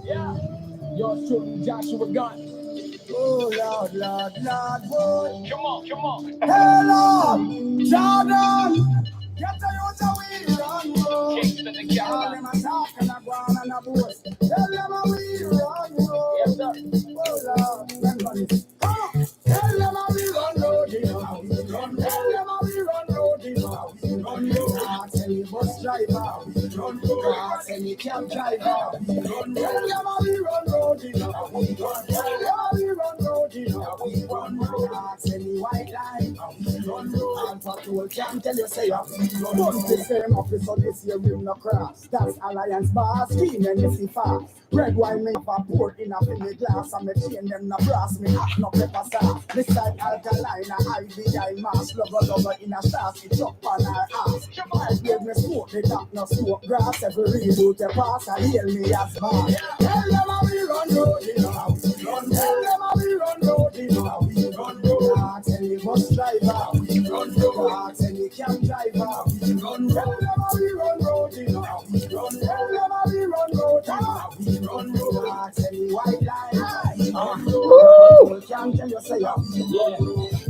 Yeah. Yours truly, Joshua Gunn. Oh, Lord, Lord, Lord, boy. Come on, come on. Hello, Jordan. Get the youth away, run, boy. Kingston and All Carolina. them a talk and a go on and a boast. Tell them how we run, boy. Yes, sir. Oh, Lord, them run it. Come on. Tell them how we run, road, you know how we run. Tell them how we run, road, you know how we run. I tell you, bus driver, we run, I tell you, cab driver, we run. Tell them how we run, road, you know how we run. Tell them how we run, road, you know how we run. I tell you, white line, we run, and patrol can't tell you, say, we run. Don't the same officer this year, we no cross. That's Alliance Bar, scheme and you see fast. Red wine me for pour in a finny glass, and me chain them no brass, me hat no pepper sauce. This side alkaline, a IBI mask, lover in a sauce, it up on her ass. I gave me smoke, the top no smoke grass, every reboot a pass, I hail me as bad. Tell them how we run road, you know how we run. Tell them how we run road, you know how we run road. I tell you bus driver, we run road. I tell you cab driver, we run road. Tell them how we run road, you know how we run. Tell them how we run road, you know how we run road. I tell you white line, can't tell you say Yeah.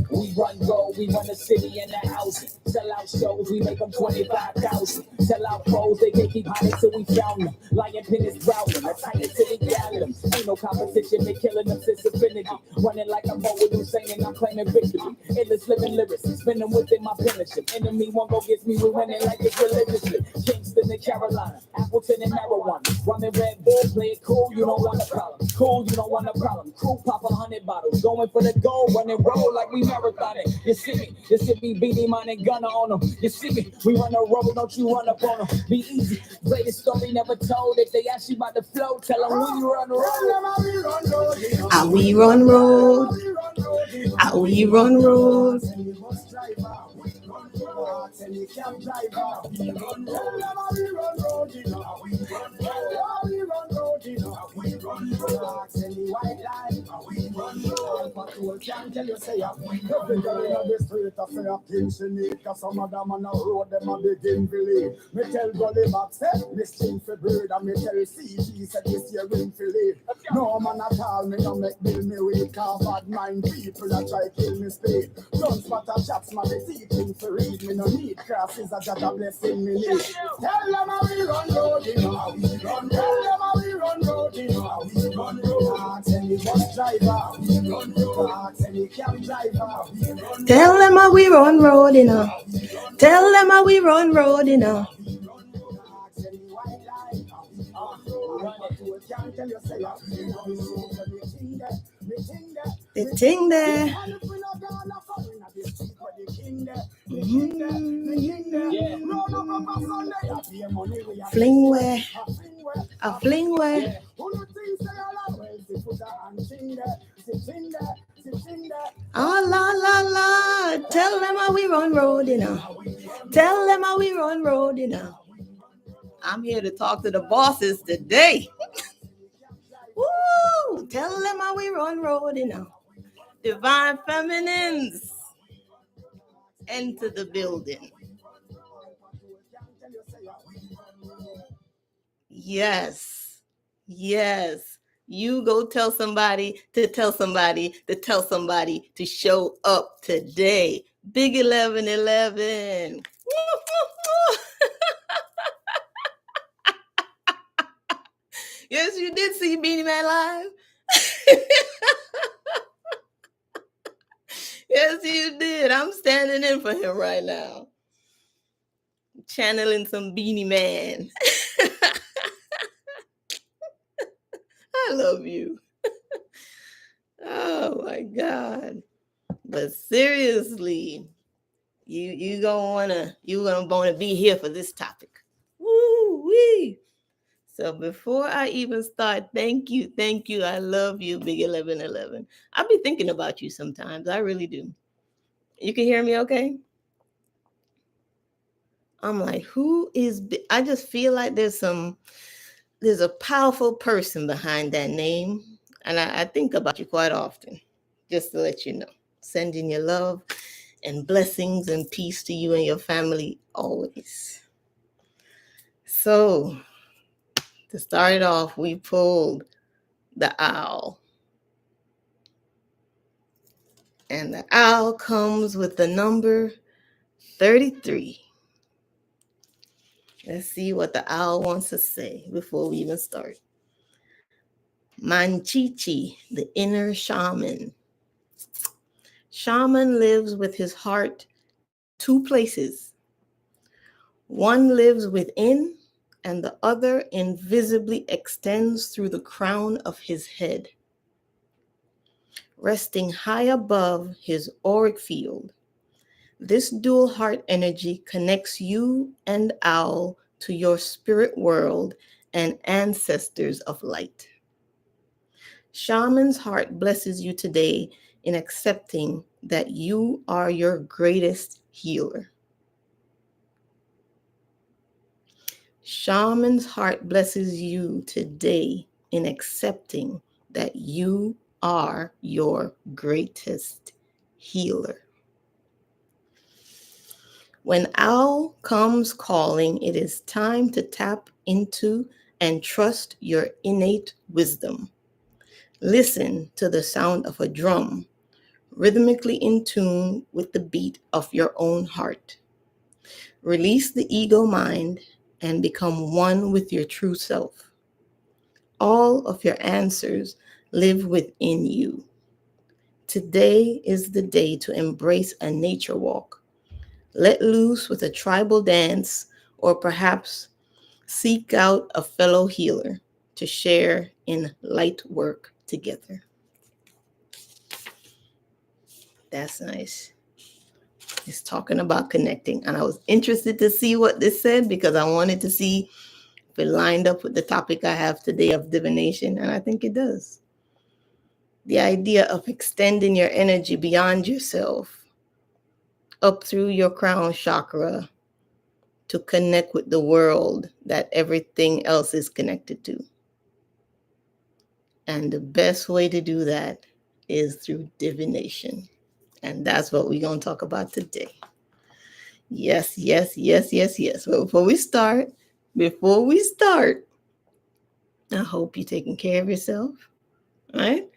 We run road, we run the city and the house. Sell out shows, we make them 25,000. Sell out foes, they can't keep hiding till we found them. Lion pin is growling, a titan city gathered them. Ain't no competition, they killing them since infinity. Running like I'm with you saying I'm claiming victory. Endless living lyrics, spinning within my penmanship. Enemy won't go against me, we winning like it's religiously. Kingston and Carolina, Appleton and marijuana. Running Red Bull, play it cool, you don't want a problem. Cool, you don't want a problem. Crew pop 100 bottles, going for the goal, running roll like we marathoning. You see me, beanie mine and gunner on them. You see me, we run a road, don't you run up on them. Be easy, greatest story never told. If they ask you about the flow, tell them we run road. How we run road. How we run road. Tell you cab driver, we run road. Tell them how we run road, you know how we run road. How we run road, you know how we run road. Tell you white line, how we run road. Patrol can't tell you say every day in the street I say a pinch in it, cause some of them on the road them a begin believe. Me tell Gully back say, me sting for bird, and me tell CG said this year ring for lead. No man at all, me no make bill me weak, cause bad mind people that try kill me speed. Don't spot a chaps, man, they teaching for read, me no need crosses, a judge a blessing me need. Tell them how we run road, you know how we run. Tell them how we run road, you know how we run road. I tell you bus driver, we run road. I tell you cab driver, we run road. Tell them how we run road, you know. Tell them how we run road, you know. The thing there. Fling where? A fling where? Oh, la, la, la. Tell them how we run road, you know. Tell them how we run road, you know. I'm here to talk to the bosses today. Woo! Tell them how we run road, you know. Divine feminines enter the building. Yes. Yes. You go tell somebody to tell somebody to tell somebody to show up today. Big 1111. Yes, you did see Beanie Man live. Yes, you did. I'm standing in for him right now. Channeling some Beanie Man. I love you. Oh my God. But seriously, you gonna wanna be here for this topic. Woo wee. So before I even start, thank you. I love you, Big 1111. I'll be thinking about you sometimes. I really do. You can hear me okay? I'm like, who is? I just feel like there's a powerful person behind that name. And I think about you quite often, just to let you know. Sending your love and blessings and peace to you and your family always. So To start it off, we pulled the owl. And the owl comes with the number 33. Let's see what the owl wants to say before we even start. Manchichi, the inner shaman. Shaman lives with his heart in two places. One lives within, and the other invisibly extends through the crown of his head. Resting high above his auric field, this dual heart energy connects you and owl to your spirit world and ancestors of light. Shaman's heart blesses you today in accepting that you are your greatest healer. Shaman's heart blesses you today in accepting that you are your greatest healer. When owl comes calling, it is time to tap into and trust your innate wisdom. Listen to the sound of a drum, rhythmically in tune with the beat of your own heart. Release the ego mind and become one with your true self. All of your answers live within you. Today is the day to embrace a nature walk. Let loose with a tribal dance, or perhaps seek out a fellow healer to share in light work together. That's nice. It's talking about connecting. And I was interested to see what this said because I wanted to see if it lined up with the topic I have today of divination. And I think it does. The idea of extending your energy beyond yourself, up through your crown chakra, to connect with the world that everything else is connected to. And the best way to do that is through divination. And that's what we're going to talk about today. Yes, yes, yes, yes, yes. But before we start, I hope you're taking care of yourself, right?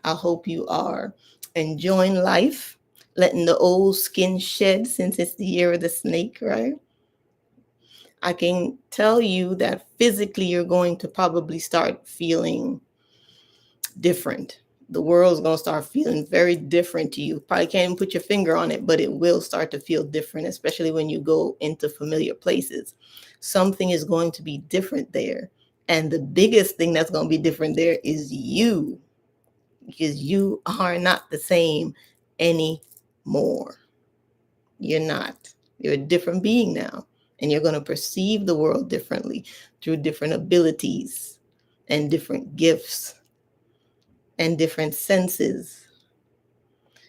I hope you are enjoying life, letting the old skin shed since it's the year of the snake, right? I can tell you that physically you're going to probably start feeling different. The world's going to start feeling very different to you. Probably can't even put your finger on it, but it will start to feel different, especially when you go into familiar places. Something is going to be different there. And the biggest thing that's going to be different there is you, because you are not the same anymore. You're not. You're a different being now. And you're going to perceive the world differently through different abilities and different gifts and different senses.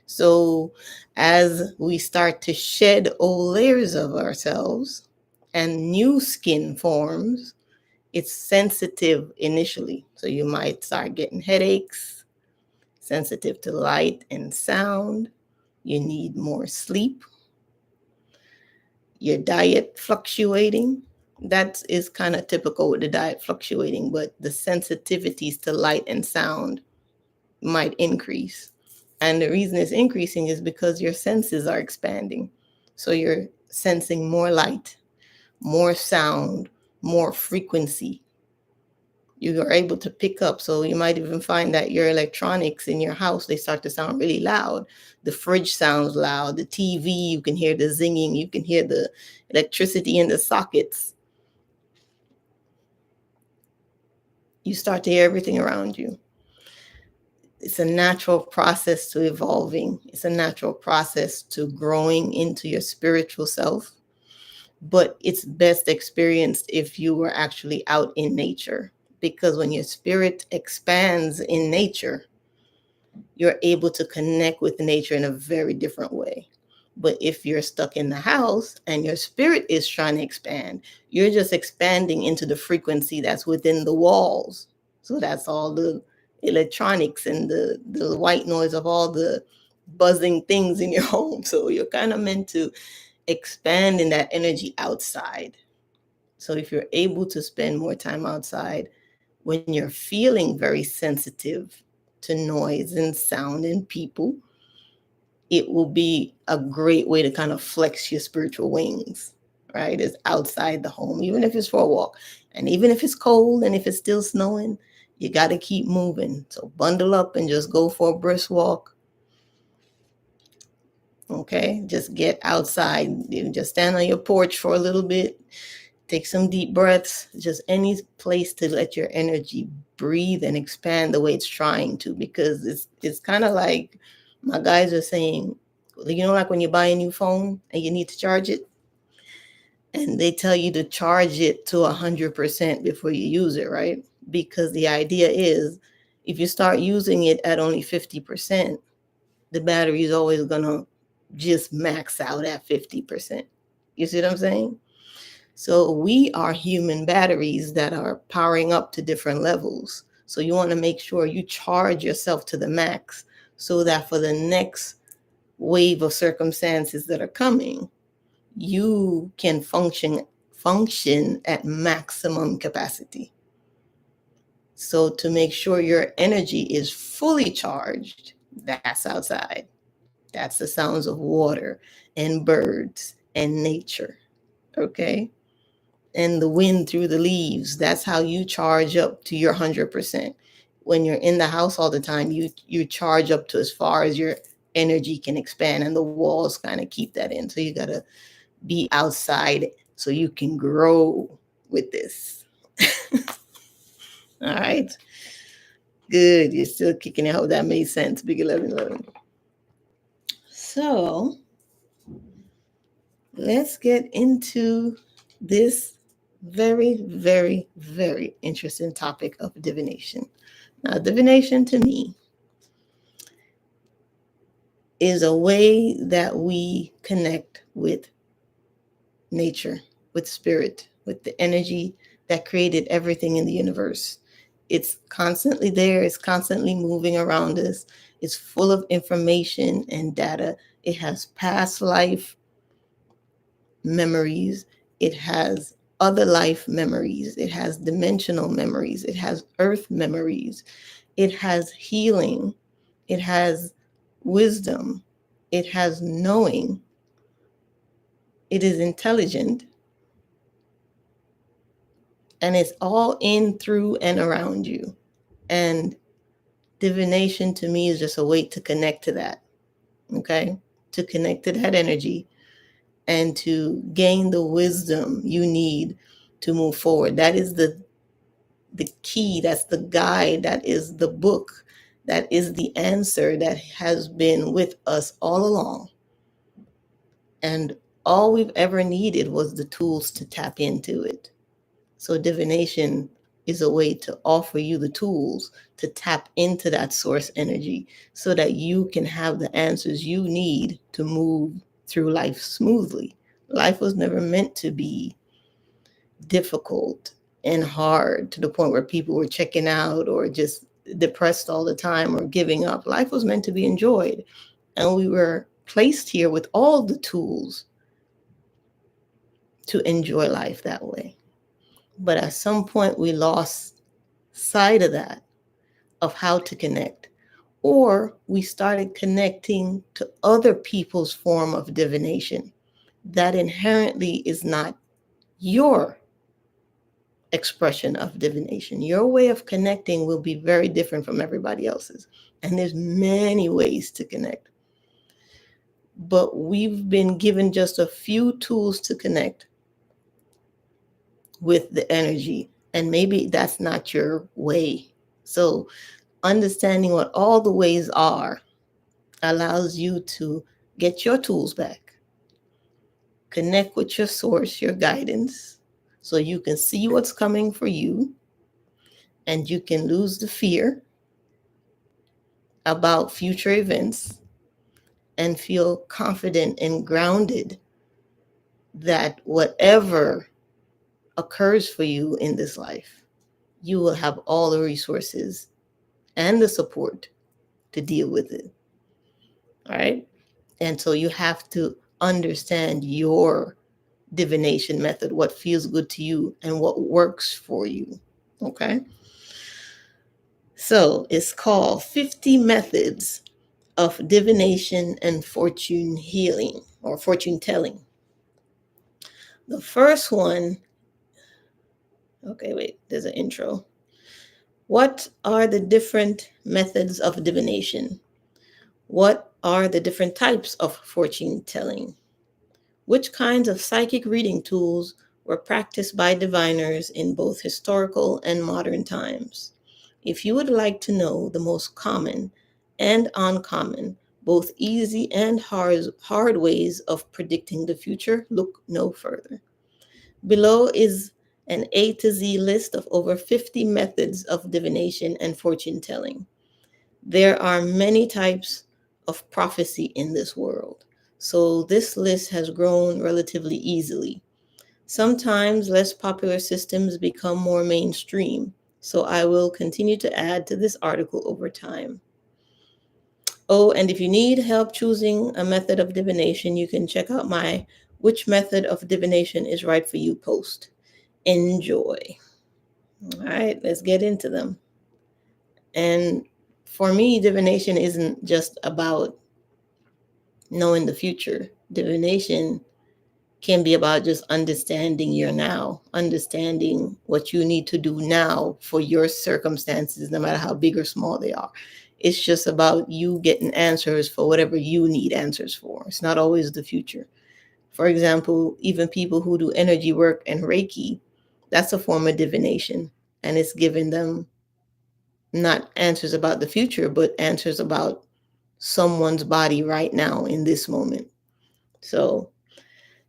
So as we start to shed old layers of ourselves and new skin forms, it's sensitive initially. So you might start getting headaches, sensitive to light and sound. You need more sleep. Your diet fluctuating. That is kind of typical with the diet fluctuating, but the sensitivities to light and sound might increase. And the reason it's increasing is because your senses are expanding. So you're sensing more light, more sound, more frequency. You are able to pick up. So you might even find that your electronics in your house, they start to sound really loud. The fridge sounds loud. The TV, you can hear the zinging. You can hear the electricity in the sockets. You start to hear everything around you. It's a natural process to evolving. It's a natural process to growing into your spiritual self. But it's best experienced if you were actually out in nature. Because when your spirit expands in nature, you're able to connect with nature in a very different way. But if you're stuck in the house and your spirit is trying to expand, you're just expanding into the frequency that's within the walls. So that's all the electronics and the white noise of all the buzzing things in your home. So you're kind of meant to expand in that energy outside. So if you're able to spend more time outside, When you're feeling very sensitive to noise and sound and people, it will be a great way to kind of flex your spiritual wings, right? It's outside the home, even if it's for a walk. And even if it's cold and if it's still snowing, you got to keep moving. So bundle up and just go for a brisk walk. Okay, just get outside. You just stand on your porch for a little bit, take some deep breaths, just any place to let your energy breathe and expand the way it's trying to, because it's kind of like my guys are saying, like when you buy a new phone and you need to charge it, and they tell you to charge it to 100% before you use it, right? Because the idea is if you start using it at only 50%, the battery is always going to just max out at 50%. You see what I'm saying? So we are human batteries that are powering up to different levels. So you want to make sure you charge yourself to the max so that for the next wave of circumstances that are coming, you can function at maximum capacity. So to make sure your energy is fully charged, that's outside. That's the sounds of water and birds and nature. Okay? And the wind through the leaves. That's how you charge up to your 100%. When you're in the house all the time, you charge up to as far as your energy can expand, and the walls kind of keep that in. So you got to be outside so you can grow with this. All right. Good. You're still kicking it. I hope that made sense. Big 1111. So let's get into this very, very, very interesting topic of divination. Now, divination to me is a way that we connect with nature, with spirit, with the energy that created everything in the universe. It's constantly there, it's constantly moving around us. It's full of information and data. It has past life memories, it has other life memories, it has dimensional memories, it has earth memories, it has healing, it has wisdom, it has knowing, it is intelligent, and it's all in, through, and around you. And divination to me is just a way to connect to that, okay? To connect to that energy and to gain the wisdom you need to move forward. That is the key, that's the guide, that is the book, that is the answer that has been with us all along. And all we've ever needed was the tools to tap into it. So divination is a way to offer you the tools to tap into that source energy so that you can have the answers you need to move through life smoothly. Life was never meant to be difficult and hard to the point where people were checking out or just depressed all the time or giving up. Life was meant to be enjoyed. And we were placed here with all the tools to enjoy life that way. But at some point, we lost sight of that, of how to connect. Or we started connecting to other people's form of divination that inherently is not your expression of divination. Your way of connecting will be very different from everybody else's. And there's many ways to connect. But we've been given just a few tools to connect with the energy. And maybe that's not your way. So understanding what all the ways are allows you to get your tools back, connect with your source, your guidance, so you can see what's coming for you and you can lose the fear about future events and feel confident and grounded that whatever occurs for you in this life, you will have all the resources and the support to deal with it. All right. And so you have to understand your divination method, what feels good to you and what works for you. Okay. So it's called 50 Methods of Divination and Fortune Healing or Fortune Telling. The first one, okay, wait, there's an intro. What are the different methods of divination? What are the different types of fortune telling? Which kinds of psychic reading tools were practiced by diviners in both historical and modern times? If you would like to know the most common and uncommon, both easy and hard ways of predicting the future, look no further. Below is an A to Z list of over 50 methods of divination and fortune telling. There are many types of prophecy in this world, so this list has grown relatively easily. Sometimes less popular systems become more mainstream, so I will continue to add to this article over time. Oh, and if you need help choosing a method of divination, you can check out my Which Method of Divination is Right for You post. Enjoy. All right, let's get into them. And for me, divination isn't just about knowing the future. Divination can be about just understanding your now, understanding what you need to do now for your circumstances, no matter how big or small they are. It's just about you getting answers for whatever you need answers for. It's not always the future. For example, even people who do energy work and Reiki, that's a form of divination. And it's giving them not answers about the future, but answers about someone's body right now in this moment. So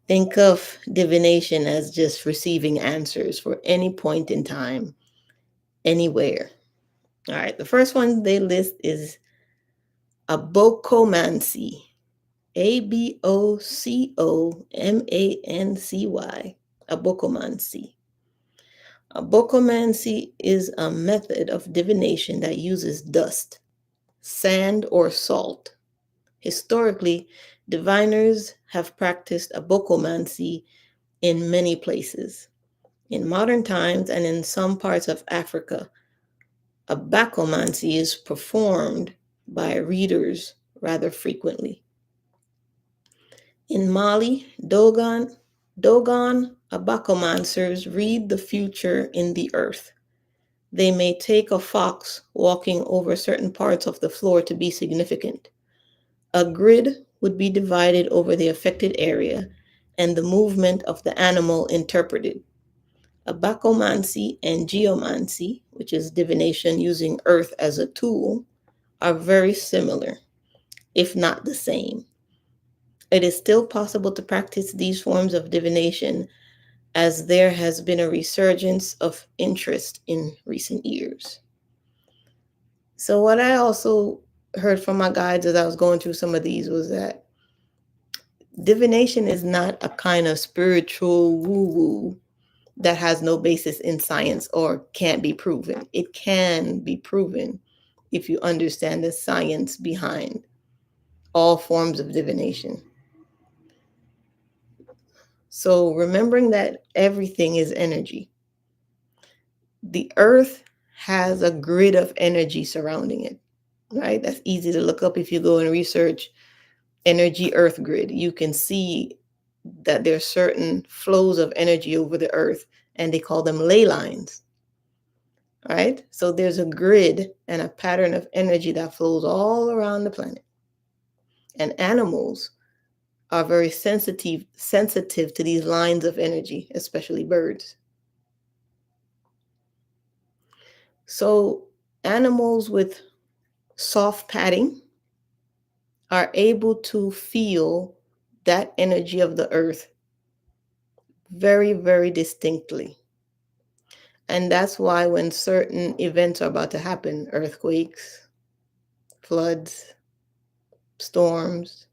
think of divination as just receiving answers for any point in time, anywhere. All right, the first one they list is abocomancy. Abocomancy. Abocomancy. Abocomancy is a method of divination that uses dust, sand, or salt. Historically, diviners have practiced abocomancy in many places. In modern times and in some parts of Africa, abocomancy is performed by readers rather frequently. In Mali, Dogon abocomancers read the future in the earth. They may take a fox walking over certain parts of the floor to be significant. A grid would be divided over the affected area and the movement of the animal interpreted. Abacomancy and geomancy, which is divination using earth as a tool, are very similar, if not the same. It is still possible to practice these forms of divination as there has been a resurgence of interest in recent years. So, what I also heard from my guides as I was going through some of these was that divination is not a kind of spiritual woo woo that has no basis in science or can't be proven. It can be proven if you understand the science behind all forms of divination. So, remembering that everything is energy, the earth has a grid of energy surrounding it, right? That's easy to look up if you go and research energy earth grid. You can see that there's certain flows of energy over the earth, and they call them ley lines. Right? So there's a grid and a pattern of energy that flows all around the planet. And animals are very sensitive to these lines of energy, especially birds. So animals with soft padding are able to feel that energy of the earth very, very distinctly. And that's why when certain events are about to happen, earthquakes, floods, storms,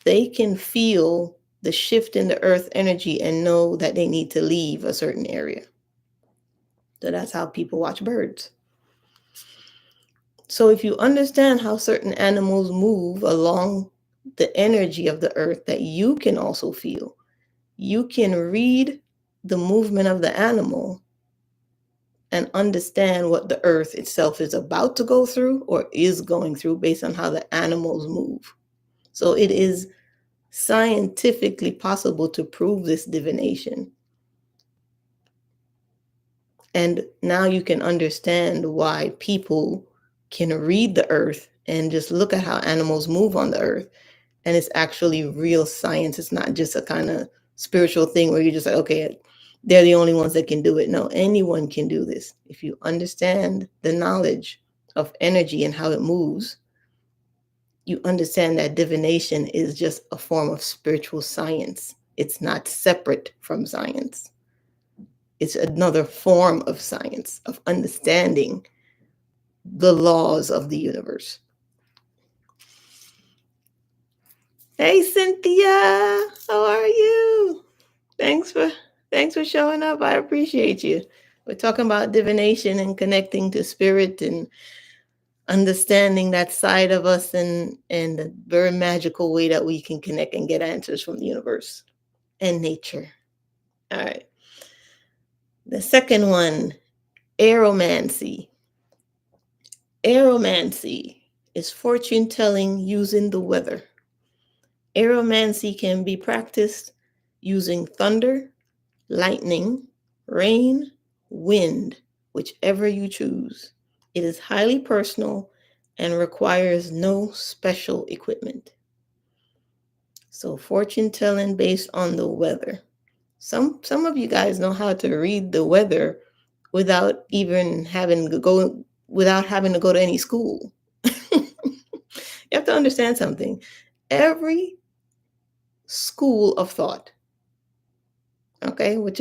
they can feel the shift in the earth energy and know that they need to leave a certain area. So that's how people watch birds. So if you understand how certain animals move along the energy of the earth that you can also feel, you can read the movement of the animal and understand what the earth itself is about to go through or is going through based on how the animals move. So it is scientifically possible to prove this divination. And now you can understand why people can read the earth and just look at how animals move on the earth. And it's actually real science. It's not just a kind of spiritual thing where you're just like, okay, they're the only ones that can do it. No, anyone can do this. If you understand the knowledge of energy and how it moves, you understand that divination is just a form of spiritual science. It's not separate from science. It's another form of science, of understanding the laws of the universe. Hey, Cynthia, how are you? Thanks for showing up. I appreciate you. We're talking about divination and connecting to spirit and understanding that side of us and the very magical way that we can connect and get answers from the universe and nature. All right. The second one, aeromancy. Aeromancy is fortune telling using the weather. Aeromancy can be practiced using thunder, lightning, rain, wind, whichever you choose. It is highly personal and requires no special equipment. So fortune telling based on the weather. Some of you guys know how to read the weather without even having to go to any school. You have to understand something. Every school of thought, okay, what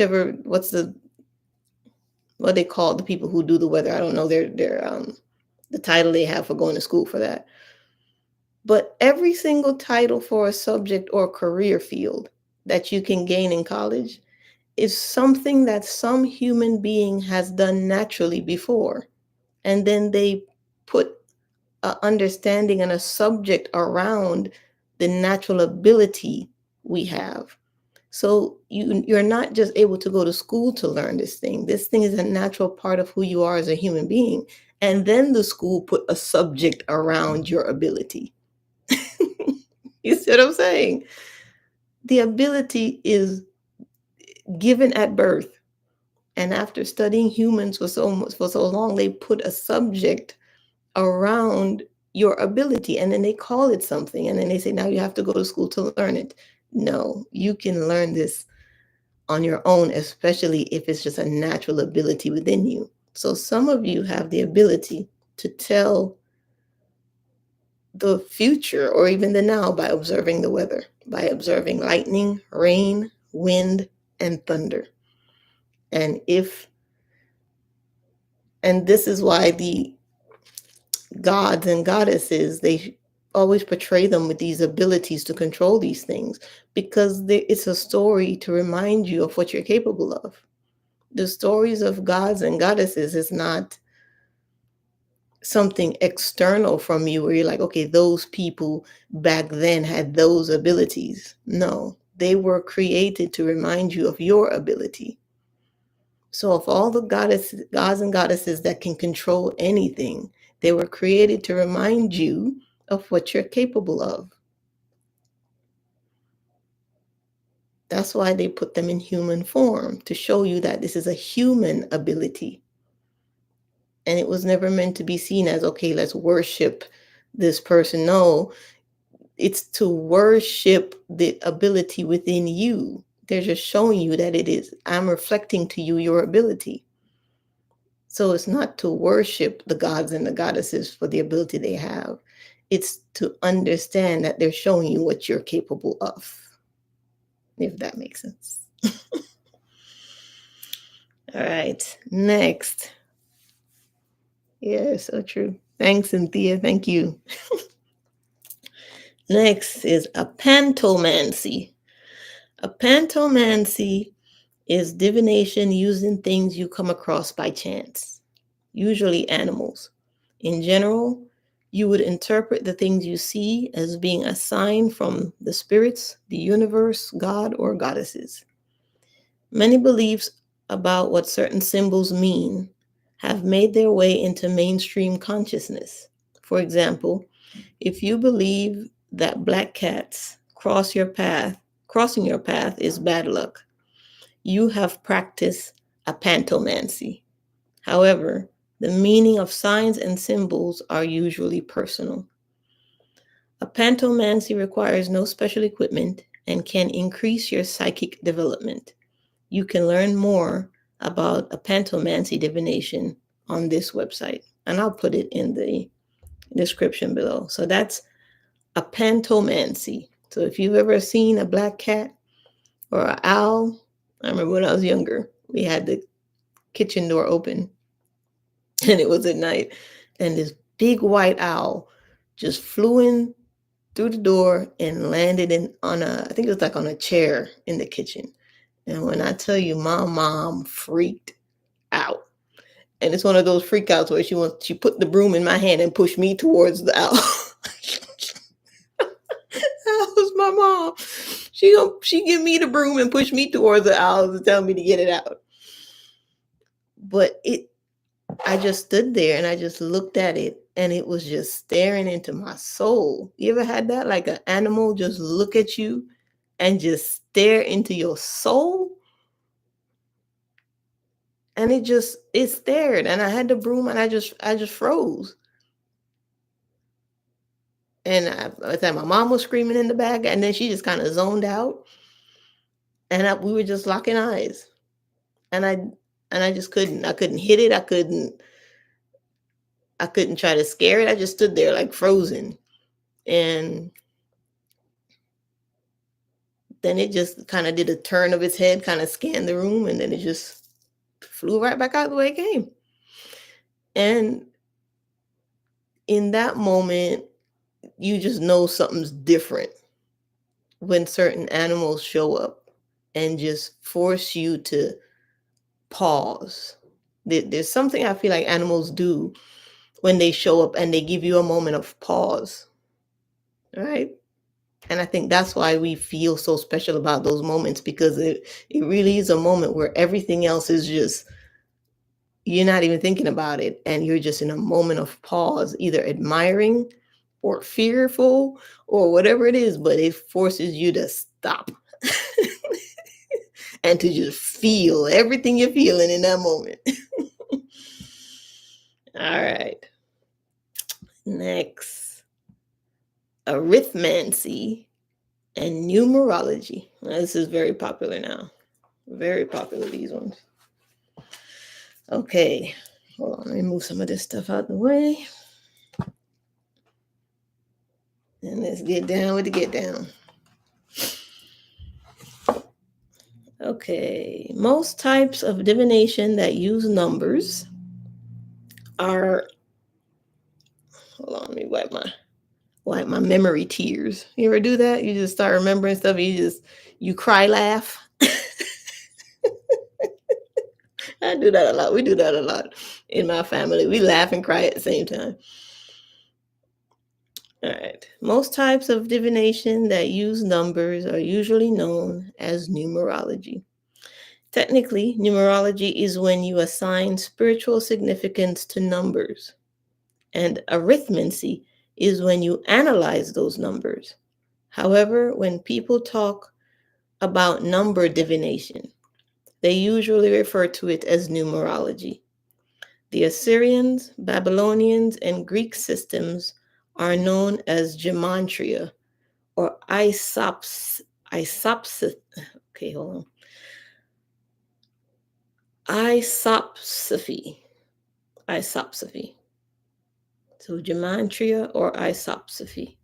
they call the people who do the weather. I don't know their the title they have for going to school for that. But every single title for a subject or career field that you can gain in college is something that some human being has done naturally before. And then they put an understanding and a subject around the natural ability we have. So you're not just able to go to school to learn this thing. This thing is a natural part of who you are as a human being. And then the school put a subject around your ability. You see what I'm saying? The ability is given at birth. And after studying humans for so long, they put a subject around your ability and then they call it something. And then they say, now you have to go to school to learn it. No, you can learn this on your own, especially if it's just a natural ability within you. So some of you have the ability to tell the future or even the now by observing the weather, by observing lightning, rain, wind, and thunder. And this is why the gods and goddesses, they always portray them with these abilities to control these things, because it's a story to remind you of what you're capable of. The stories of gods and goddesses is not something external from you where you're like, okay, those people back then had those abilities. No, they were created to remind you of your ability. So of all the gods and goddesses that can control anything, they were created to remind you of what you're capable of. That's why they put them in human form, to show you that this is a human ability. And it was never meant to be seen as, okay, let's worship this person. No, it's to worship the ability within you. They're just showing you that it is. I'm reflecting to you your ability. So it's not to worship the gods and the goddesses for the ability they have. It's to understand that they're showing you what you're capable of, if that makes sense. All right, next. Yeah, so true. Thanks, Cynthia. Thank you. Next is a pantomancy. A pantomancy is divination using things you come across by chance, usually animals. In general, you would interpret the things you see as being a sign from the spirits, the universe, God, or goddesses. Many beliefs about what certain symbols mean have made their way into mainstream consciousness. For example, if you believe that black cats crossing your path is bad luck, you have practiced apantomancy. However, the meaning of signs and symbols are usually personal. Apantomancy requires no special equipment and can increase your psychic development. You can learn more about apantomancy divination on this website, and I'll put it in the description below. So that's apantomancy. So if you've ever seen a black cat or an owl, I remember when I was younger, we had the kitchen door open and it was at night, and this big white owl just flew in through the door and landed I think it was like on a chair in the kitchen. And when I tell you, my mom freaked out. And it's one of those freak outs where she put the broom in my hand and pushed me towards the owl. That was my mom. She give me the broom and push me towards the owl to tell me to get it out. But I just stood there and I just looked at it, and it was just staring into my soul. You ever had that? Like an animal just look at you and just stare into your soul? And it stared, and I had the broom and I just froze. And I thought my mom was screaming in the back, and then she just kind of zoned out, and we were just locking eyes. And I just couldn't hit it. I couldn't try to scare it. I just stood there like frozen. And then it just kind of did a turn of its head, kind of scanned the room, and then it just flew right back out the way it came. And in that moment, you just know something's different when certain animals show up and just force you to pause. There's something I feel like animals do when they show up and they give you a moment of pause, right? And I think that's why we feel so special about those moments, because it really is a moment where everything else is just, you're not even thinking about it, and you're just in a moment of pause, either admiring or fearful or whatever it is, but it forces you to stop and to just feel everything you're feeling in that moment. All right. Next, arithmancy and numerology. Now, this is very popular now. Very popular, these ones. Okay, hold on. Let me move some of this stuff out the way. And let's get down with the get down. Okay, most types of divination that use numbers are, hold on, let me wipe my memory tears. You ever do that? You just start remembering stuff, you cry laugh. I do that a lot. We do that a lot in my family. We laugh and cry at the same time. All right. Most types of divination that use numbers are usually known as numerology. Technically, numerology is when you assign spiritual significance to numbers, and arithmancy is when you analyze those numbers. However, when people talk about number divination, they usually refer to it as numerology. The Assyrians, Babylonians, and Greek systems are known as gematria or isopsy. Okay, hold on. Isopsy. So gematria or isopsy.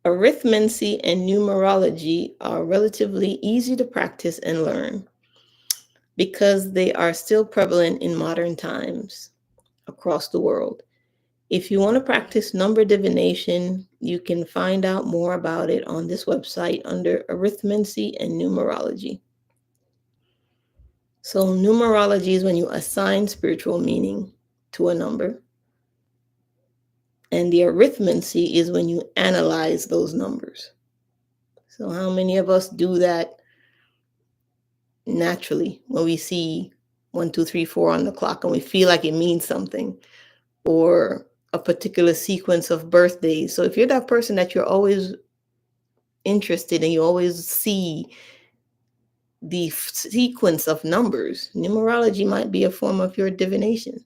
Arithmancy and numerology are relatively easy to practice and learn because they are still prevalent in modern times across the world. If you want to practice number divination, you can find out more about it on this website under arithmancy and numerology. So numerology is when you assign spiritual meaning to a number. And the arithmancy is when you analyze those numbers. So how many of us do that naturally when we see one, two, three, four on the clock, and we feel like it means something, or a particular sequence of birthdays. So if you're that person that you're always interested and you always see the sequence of numbers, numerology might be a form of your divination,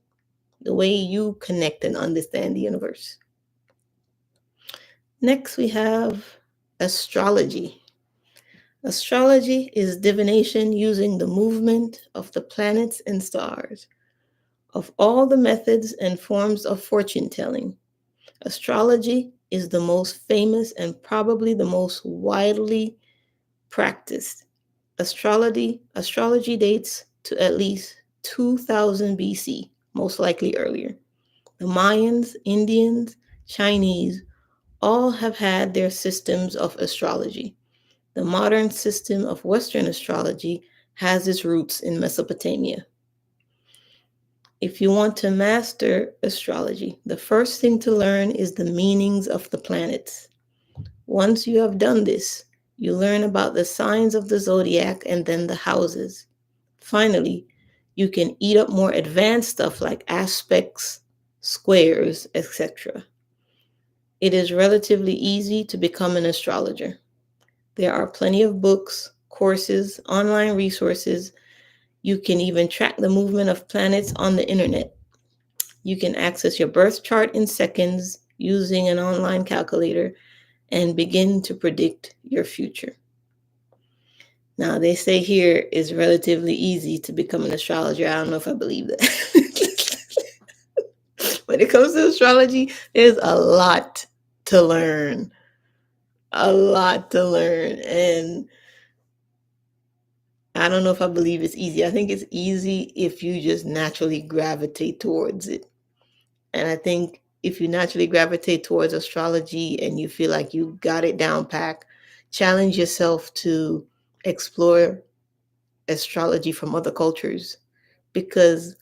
the way you connect and understand the universe. Next, we have astrology. Astrology is divination using the movement of the planets and stars. Of all the methods and forms of fortune telling, astrology is the most famous and probably the most widely practiced. Astrology dates to at least 2000 BC, most likely earlier. The Mayans, Indians, Chinese all have had their systems of astrology. The modern system of Western astrology has its roots in Mesopotamia. If you want to master astrology, the first thing to learn is the meanings of the planets. Once you have done this, you learn about the signs of the zodiac and then the houses. Finally, you can eat up more advanced stuff like aspects, squares, etc. It is relatively easy to become an astrologer. There are plenty of books, courses, online resources. You can even track the movement of planets on the internet. You can access your birth chart in seconds using an online calculator and begin to predict your future. Now, they say here it's relatively easy to become an astrologer. I don't know if I believe that. When it comes to astrology, there's a lot to learn. A lot to learn. And I don't know if I believe it's easy. I think it's easy if you just naturally gravitate towards it. And I think if you naturally gravitate towards astrology and you feel like you got it down pat, challenge yourself to explore astrology from other cultures. Because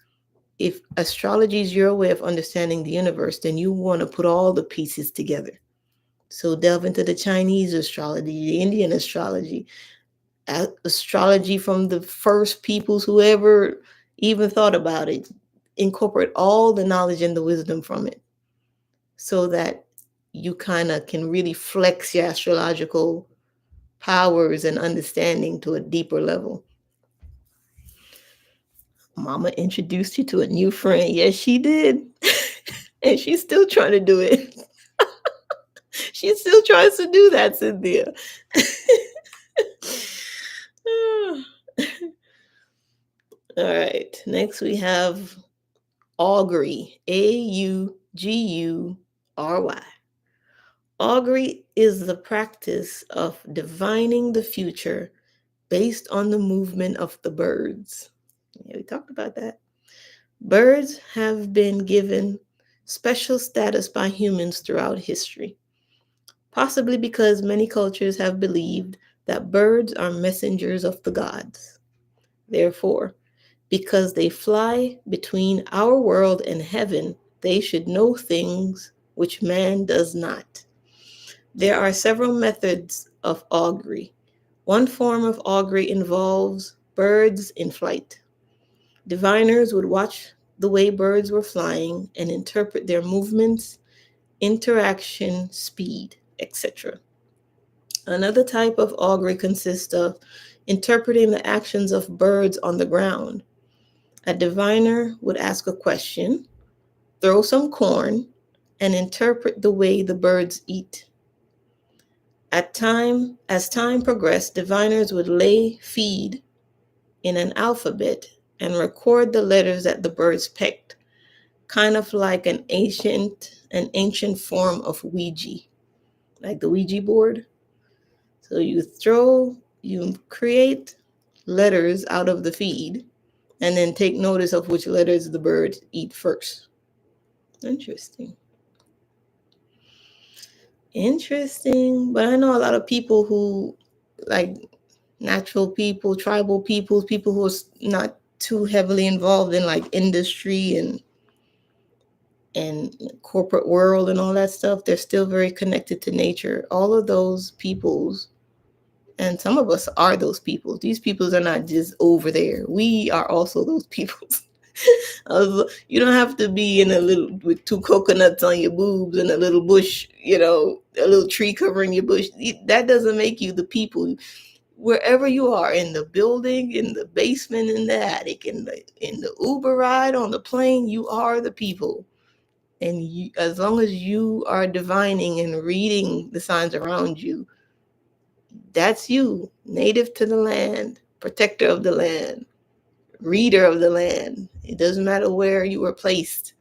if astrology is your way of understanding the universe, then you want to put all the pieces together. So delve into the Chinese astrology, the Indian astrology, astrology from the first peoples who ever even thought about it. Incorporate all the knowledge and the wisdom from it so that you kind of can really flex your astrological powers and understanding to a deeper level. Mama introduced you to a new friend. Yes, she did. And she's still trying to do it. She still tries to do that, Cynthia. All right. Next, we have augury. Augury. Augury is the practice of divining the future based on the movement of the birds. Yeah, we talked about that. Birds have been given special status by humans throughout history, possibly because many cultures have believed that birds are messengers of the gods. Therefore, because they fly between our world and heaven, they should know things which man does not. There are several methods of augury. One form of augury involves birds in flight. Diviners would watch the way birds were flying and interpret their movements, interaction, speed, etc. Another type of augury consists of interpreting the actions of birds on the ground. A diviner would ask a question, throw some corn, and interpret the way the birds eat. As time progressed, diviners would lay feed in an alphabet and record the letters that the birds pecked, kind of like an ancient form of Ouija, like the Ouija board. So you create letters out of the feed and then take notice of which letters the birds eat first. Interesting. Interesting. But I know a lot of people who, like natural people, tribal people who are not too heavily involved in like industry and corporate world and all that stuff, they're still very connected to nature. All of those peoples And some of us are those people. These peoples are not just over there. We are also those peoples. You don't have to be in a little with two coconuts on your boobs and a little bush, a little tree covering your bush. That doesn't make you the people. Wherever you are, in the building, in the basement, in the attic, in the Uber ride, on the plane, you are the people. And as long as you are divining and reading the signs around you, that's you, native to the land, protector of the land, reader of the land. It doesn't matter where you were placed.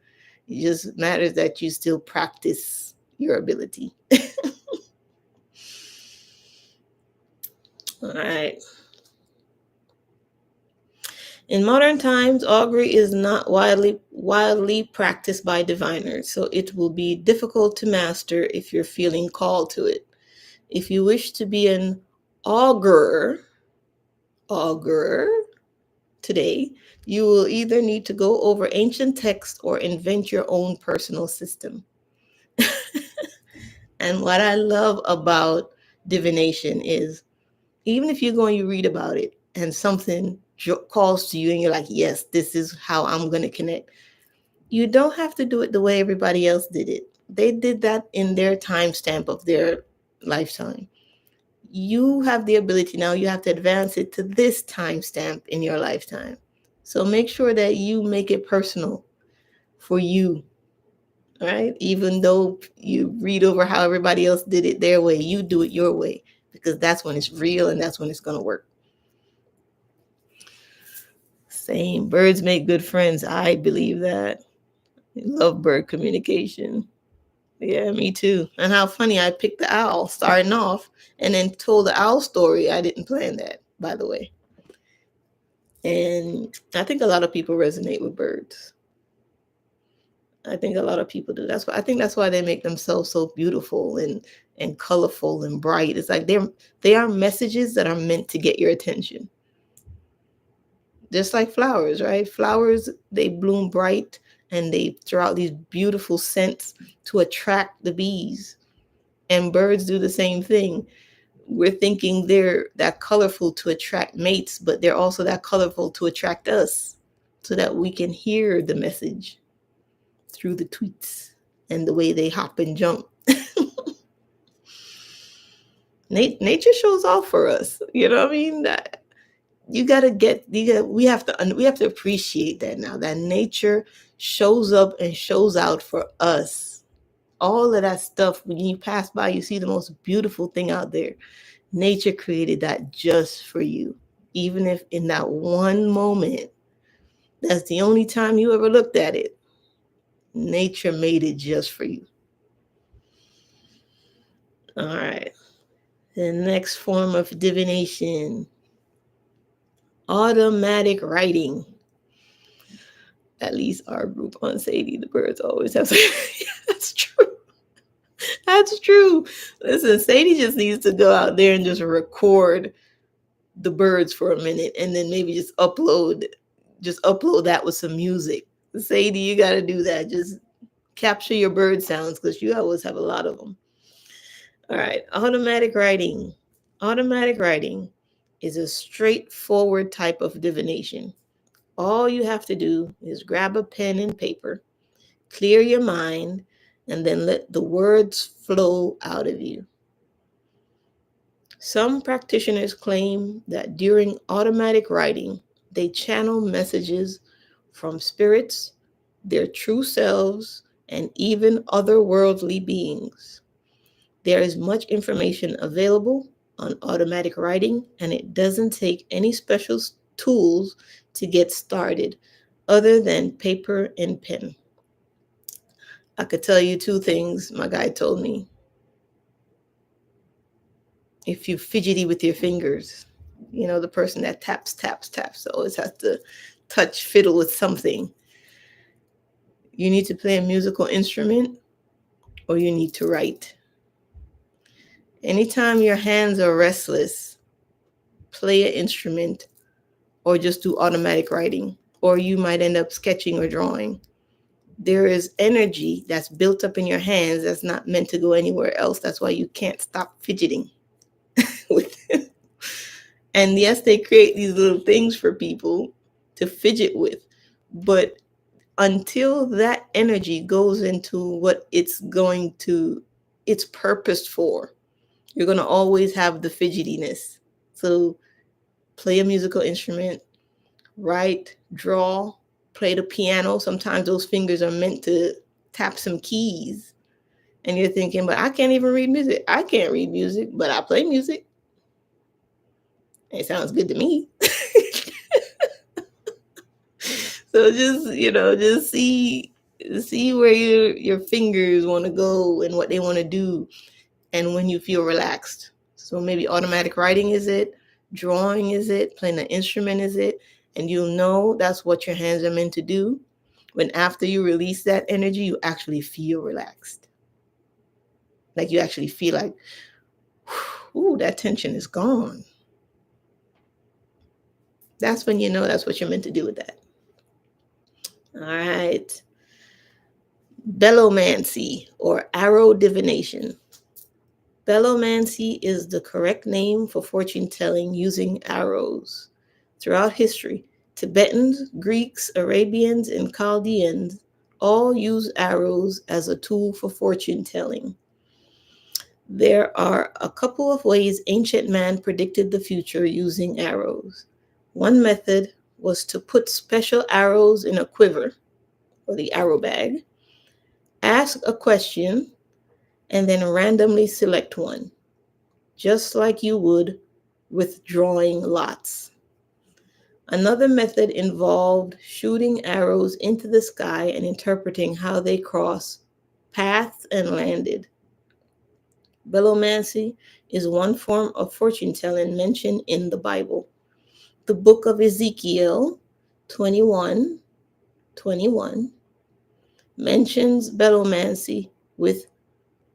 It just matters that you still practice your ability. All right. In modern times, augury is not widely practiced by diviners, so it will be difficult to master if you're feeling called to it. If you wish to be an augurer today, you will either need to go over ancient texts or invent your own personal system. And what I love about divination is, even if you go and you read about it and something calls to you and you're like, yes, this is how I'm going to connect, you don't have to do it the way everybody else did it. They did that in their timestamp of their lifetime. You have the ability now, you have to advance it to this timestamp in your lifetime. So make sure that you make it personal for you, right? Even though you read over how everybody else did it their way, you do it your way, because that's when it's real and that's when it's going to work. Same. Birds make good friends. I believe that. I love bird communication. Yeah, me too. And how funny, I picked the owl starting off and then told the owl story. I didn't plan that, by the way. And I think a lot of people resonate with birds. I think a lot of people do. I think that's why they make themselves so beautiful and colorful and bright. It's like they are messages that are meant to get your attention. Just like flowers, right? Flowers, they bloom bright and they throw out these beautiful scents to attract the bees. And birds do the same thing. We're thinking they're that colorful to attract mates, but they're also that colorful to attract us so that we can hear the message through the tweets and the way they hop and jump. Nature shows off for us. You know what I mean? We have to appreciate that now, that nature shows up and shows out for us. All of that stuff, when you pass by, you see the most beautiful thing out there. Nature created that just for you. Even if in that one moment, that's the only time you ever looked at it, nature made it just for you. All right. The next form of divination, automatic writing. At least our group on Sadie, the birds always have to. That's true. That's true. Listen, Sadie just needs to go out there and just record the birds for a minute and then maybe just upload that with some music. Sadie, you got to do that. Just capture your bird sounds, because you always have a lot of them. All right. Automatic writing. Automatic writing is a straightforward type of divination. All you have to do is grab a pen and paper, clear your mind, and then let the words flow out of you. Some practitioners claim that during automatic writing, they channel messages from spirits, their true selves, and even otherworldly beings. There is much information available on automatic writing, and it doesn't take any special tools to get started other than paper and pen. I could tell you two things my guy told me. If you fidgety with your fingers, the person that taps, always has to touch, fiddle with something. You need to play a musical instrument or you need to write. Anytime your hands are restless, play an instrument or just do automatic writing, or you might end up sketching or drawing. There is energy that's built up in your hands that's not meant to go anywhere else. That's why you can't stop fidgeting with it. And yes, they create these little things for people to fidget with. But until that energy goes into what it's purposed for, you're going to always have the fidgetiness. So play a musical instrument, write, draw, play the piano. Sometimes those fingers are meant to tap some keys. And you're thinking, but I can't even read music. I can't read music, but I play music. It sounds good to me. So just, just see where your fingers want to go and what they want to do, and when you feel relaxed. So maybe automatic writing is it, drawing is it, playing an instrument is it, and you'll know that's what your hands are meant to do. When after you release that energy, you actually feel relaxed. Like you actually feel like, ooh, that tension is gone. That's when you know that's what you're meant to do with that. All right. Bellomancy or arrow divination. Bellomancy is the correct name for fortune telling using arrows. Throughout history, Tibetans, Greeks, Arabians, and Chaldeans all use arrows as a tool for fortune telling. There are a couple of ways ancient man predicted the future using arrows. One method was to put special arrows in a quiver, or the arrow bag, ask a question, and then randomly select one, just like you would with drawing lots. Another method involved shooting arrows into the sky and interpreting how they crossed paths and landed. Bellomancy is one form of fortune telling mentioned in the Bible. The book of Ezekiel 21:21 mentions bellomancy with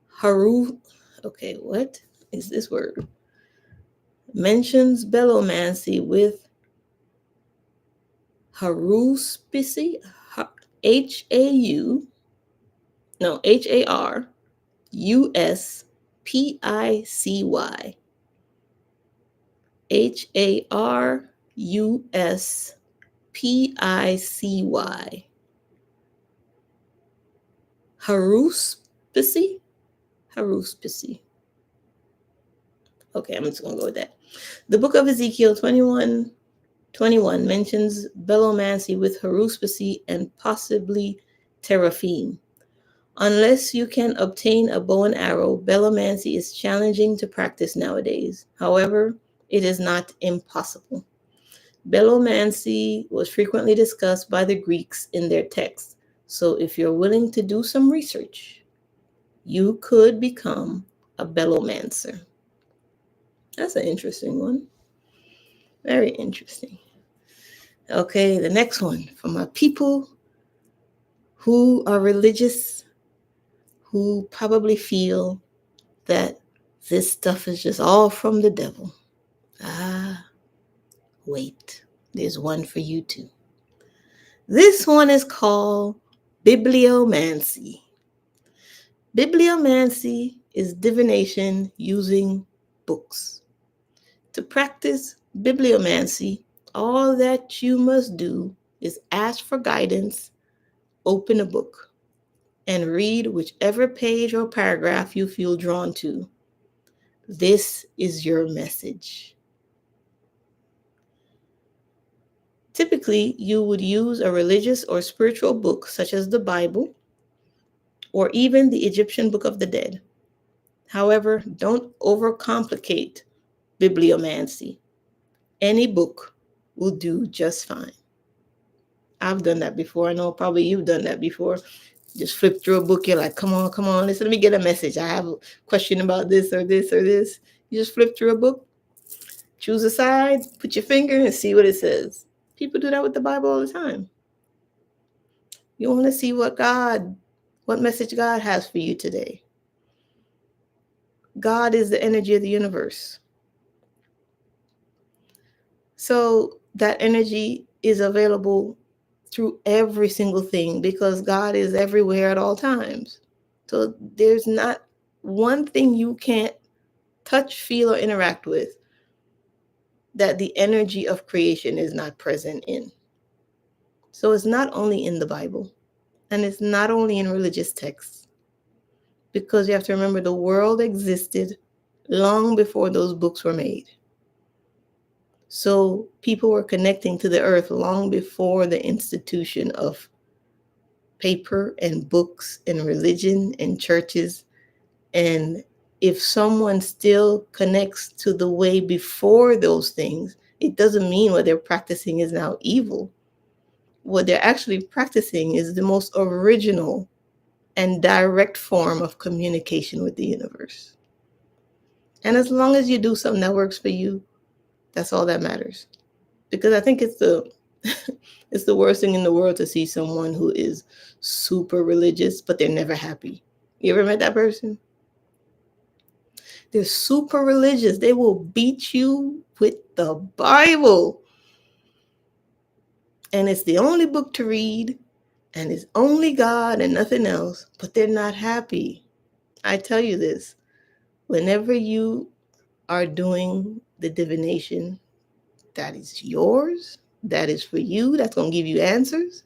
haru. Okay, what is this word? Mentions bellomancy with haruspicy, H-A-U, no, H-A-R-U-S-P-I-C-Y. Haruspicy. Haruspicy? Haruspicy. Okay, I'm just going to go with that. The book of Ezekiel 21:21 mentions bellomancy with haruspicy and possibly teraphim. Unless you can obtain a bow and arrow, bellomancy is challenging to practice nowadays. However, it is not impossible. Bellomancy was frequently discussed by the Greeks in their texts, so if you're willing to do some research, you could become a bellomancer. That's an interesting one. Very interesting. Okay, the next one for my people who are religious, who probably feel that this stuff is just all from the devil. Ah, wait, there's one for you too. This one is called bibliomancy. Bibliomancy is divination using books. To practice bibliomancy, all that you must do is ask for guidance, open a book, and read whichever page or paragraph you feel drawn to. This is your message. Typically, you would use a religious or spiritual book such as the Bible or even the Egyptian Book of the Dead. However, don't overcomplicate bibliomancy. Any book will do just fine. I've done that before. I know probably you've done that before. Just flip through a book. You're like, come on, listen, let me get a message. I have a question about this or this or this. You just flip through a book, choose a side, put your finger and see what it says. People do that with the Bible all the time. You want to see what message God has for you today. God is the energy of the universe. So that energy is available through every single thing because God is everywhere at all times. So there's not one thing you can't touch, feel, or interact with. that the energy of creation is not present in. So it's not only in the Bible, and it's not only in religious texts, because you have to remember the world existed long before those books were made. So people were connecting to the earth long before the institution of paper and books and religion and churches. And if someone still connects to the way before those things, it doesn't mean what they're practicing is now evil. What they're actually practicing is the most original and direct form of communication with the universe. And as long as you do something that works for you, that's all that matters. Because I think it's the it's the worst thing in the world to see someone who is super religious but they're never happy. You ever met that person? They're super religious. They will beat you with the Bible. And it's the only book to read, and it's only God and nothing else, but they're not happy. I tell you this, whenever you are doing the divination that is yours, that is for you, that's going to give you answers,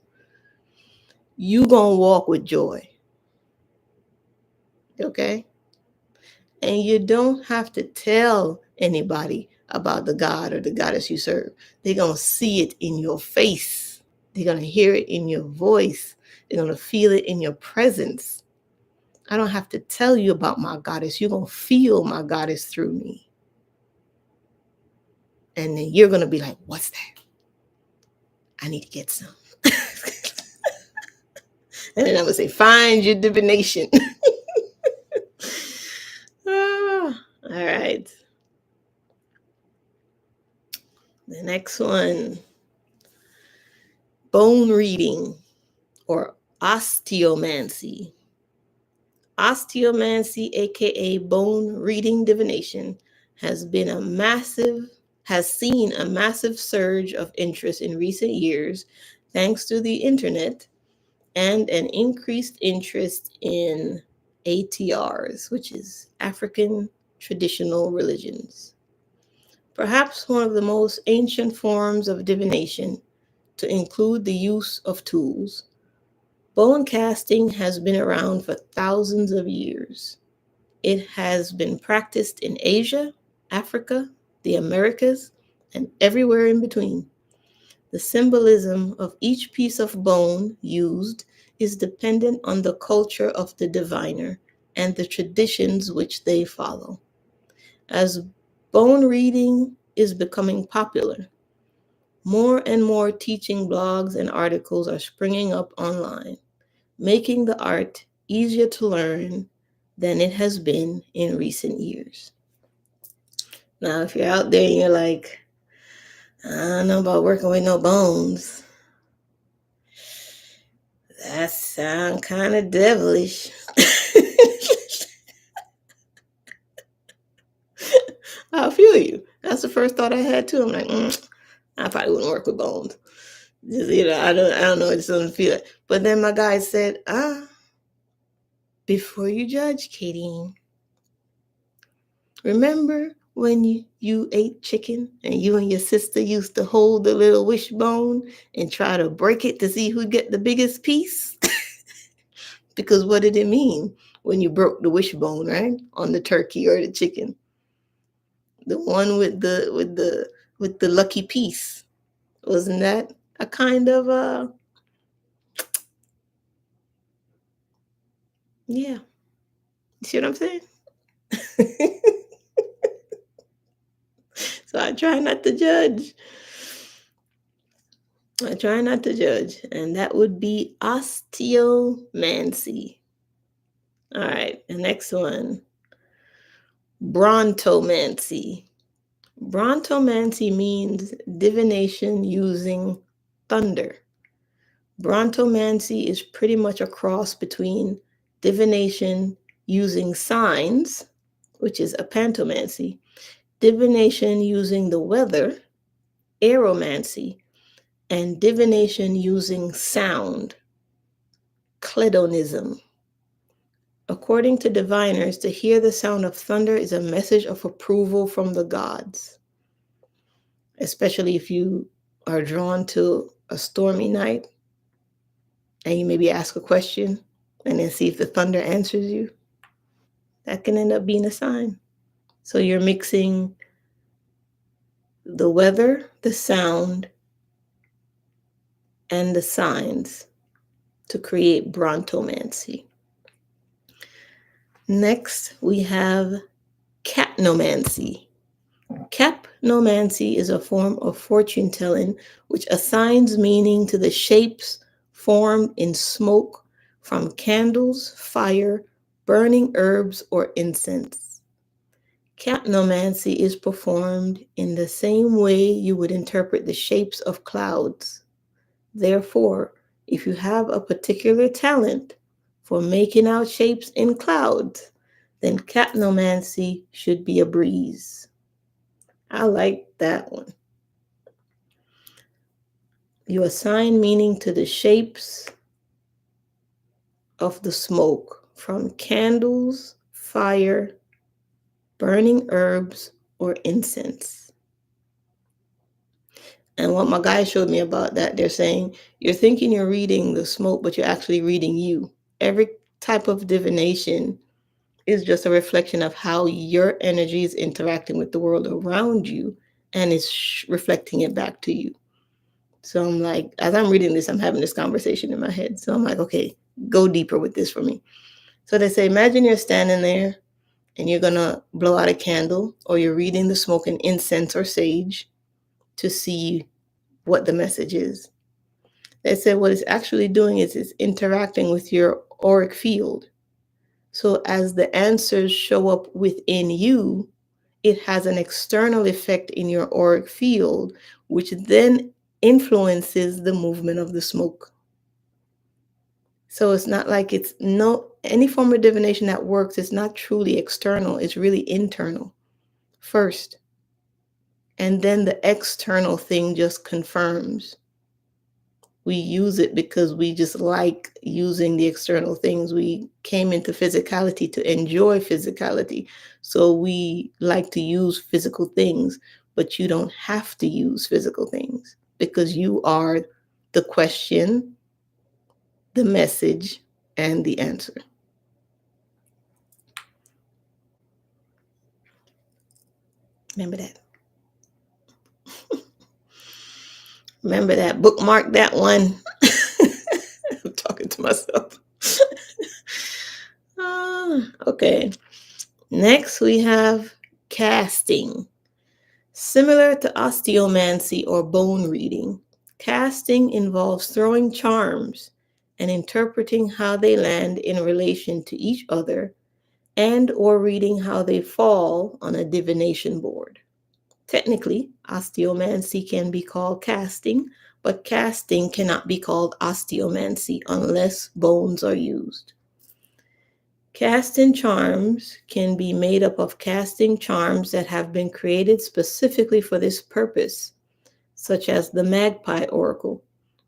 you going to walk with joy. Okay? And you don't have to tell anybody about the God or the goddess you serve. They're going to see it in your face. They're going to hear it in your voice. They're going to feel it in your presence. I don't have to tell you about my goddess. You're going to feel my goddess through me. And then you're going to be like, what's that? I need to get some. And then I'm going to say, find your divination. All right. The next one, bone reading or osteomancy. Osteomancy, aka bone reading divination, has seen a massive surge of interest in recent years thanks to the internet and an increased interest in ATRs, which is African traditional religions. Perhaps one of the most ancient forms of divination to include the use of tools, bone casting has been around for thousands of years. It has been practiced in Asia, Africa, the Americas, and everywhere in between. The symbolism of each piece of bone used is dependent on the culture of the diviner and the traditions which they follow. As bone reading is becoming popular, more and more teaching blogs and articles are springing up online, making the art easier to learn than it has been in recent years. Now, if you're out there and you're like, I don't know about working with no bones, that sounds kind of devilish. I feel you. That's the first thought I had too. I'm like, I probably wouldn't work with bones. Just, I don't know. It just doesn't feel it. But then my guy said, before you judge, Katie, remember when you ate chicken and you and your sister used to hold the little wishbone and try to break it to see who get the biggest piece? Because what did it mean when you broke the wishbone, right? On the turkey or the chicken? The one with the lucky piece. Wasn't that a kind of yeah. You see what I'm saying? So I try not to judge. I try not to judge. And that would be osteomancy. All right, the next one. Brontomancy. Brontomancy means divination using thunder. Brontomancy is pretty much a cross between divination using signs, which is apantomancy, divination using the weather, aeromancy, and divination using sound, kledonism. According to diviners, to hear the sound of thunder is a message of approval from the gods. especially if you are drawn to a stormy night and you maybe ask a question and then see if the thunder answers you. That can end up being a sign. So you're mixing the weather, the sound, and the signs to create brontomancy. Next, we have capnomancy. Capnomancy is a form of fortune telling which assigns meaning to the shapes formed in smoke from candles, fire, burning herbs, or incense. Capnomancy is performed in the same way you would interpret the shapes of clouds. Therefore, if you have a particular talent for making out shapes in clouds, then capnomancy should be a breeze. I like that one. You assign meaning to the shapes of the smoke from candles, fire, burning herbs, or incense. And what my guy showed me about that, they're saying you're thinking you're reading the smoke, but you're actually reading you. Every type of divination is just a reflection of how your energy is interacting with the world around you and is reflecting it back to you. So I'm like, as I'm reading this, I'm having this conversation in my head. So I'm like, okay, go deeper with this for me. So they say, imagine you're standing there and you're going to blow out a candle, or you're reading the smoke and incense or sage to see what the message is. They said what it's actually doing is it's interacting with your auric field. So as the answers show up within you, it has an external effect in your auric field, which then influences the movement of the smoke. So it's not like it's no any form of divination that works is not truly external, it's really internal first. And then the external thing just confirms. We use it because we just like using the external things. We came into physicality to enjoy physicality. So we like to use physical things, but you don't have to use physical things because you are the question, the message, and the answer. Remember that. Remember that. Bookmark that one. I'm talking to myself. Okay. Next, we have casting. Similar to osteomancy or bone reading, casting involves throwing charms and interpreting how they land in relation to each other and or reading how they fall on a divination board. Technically, osteomancy can be called casting, but casting cannot be called osteomancy unless bones are used. Casting charms can be made up of casting charms that have been created specifically for this purpose, such as the Magpie Oracle,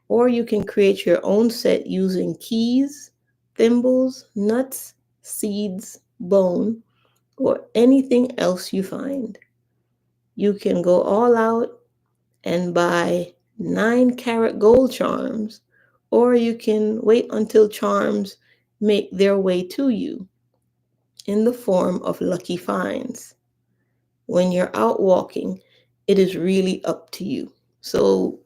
or you can create your own set using keys, thimbles, nuts, seeds, bone, or anything else you find. You can go all out and buy 9-carat gold charms, or you can wait until charms make their way to you in the form of lucky finds. When you're out walking, it is really up to you. So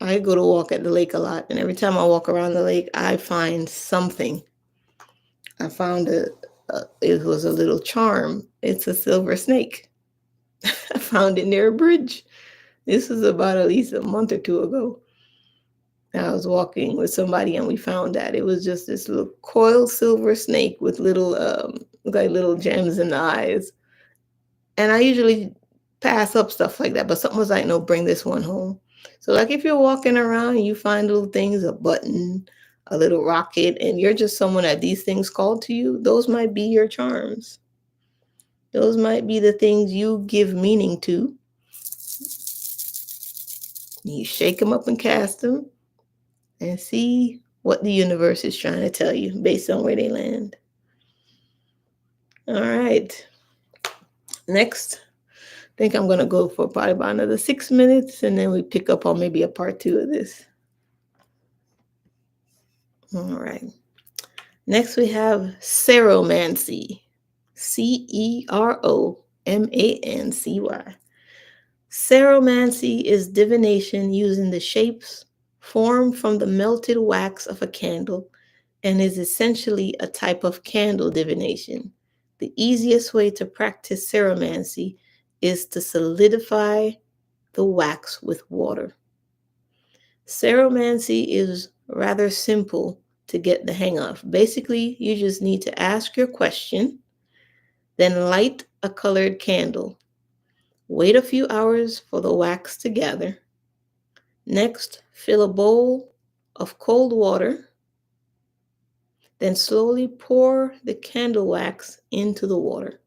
I go to walk at the lake a lot, and every time I walk around the lake, I find something. I found it was a little charm. It's a silver snake. I found it near a bridge. This was about at least a month or two ago. I was walking with somebody and we found that it was just this little coiled silver snake with little like little gems in the eyes. And I usually pass up stuff like that, but something was like, no, bring this one home. So like if you're walking around and you find little things, a button, a little rocket, and you're just someone that these things call to you, those might be your charms. Those might be the things you give meaning to. You shake them up and cast them and see what the universe is trying to tell you based on where they land. All right. Next, think I'm going to go for probably about another 6 minutes, and then we pick up on maybe a part two of this. All right. Next, we have ceromancy. Ceromancy. Ceromancy is divination using the shapes formed from the melted wax of a candle and is essentially a type of candle divination. The easiest way to practice ceromancy is to solidify the wax with water. Ceromancy is rather simple to get the hang of. Basically, you just need to ask your question, then light a colored candle. Wait a few hours for the wax to gather. Next, fill a bowl of cold water. Then slowly pour the candle wax into the water.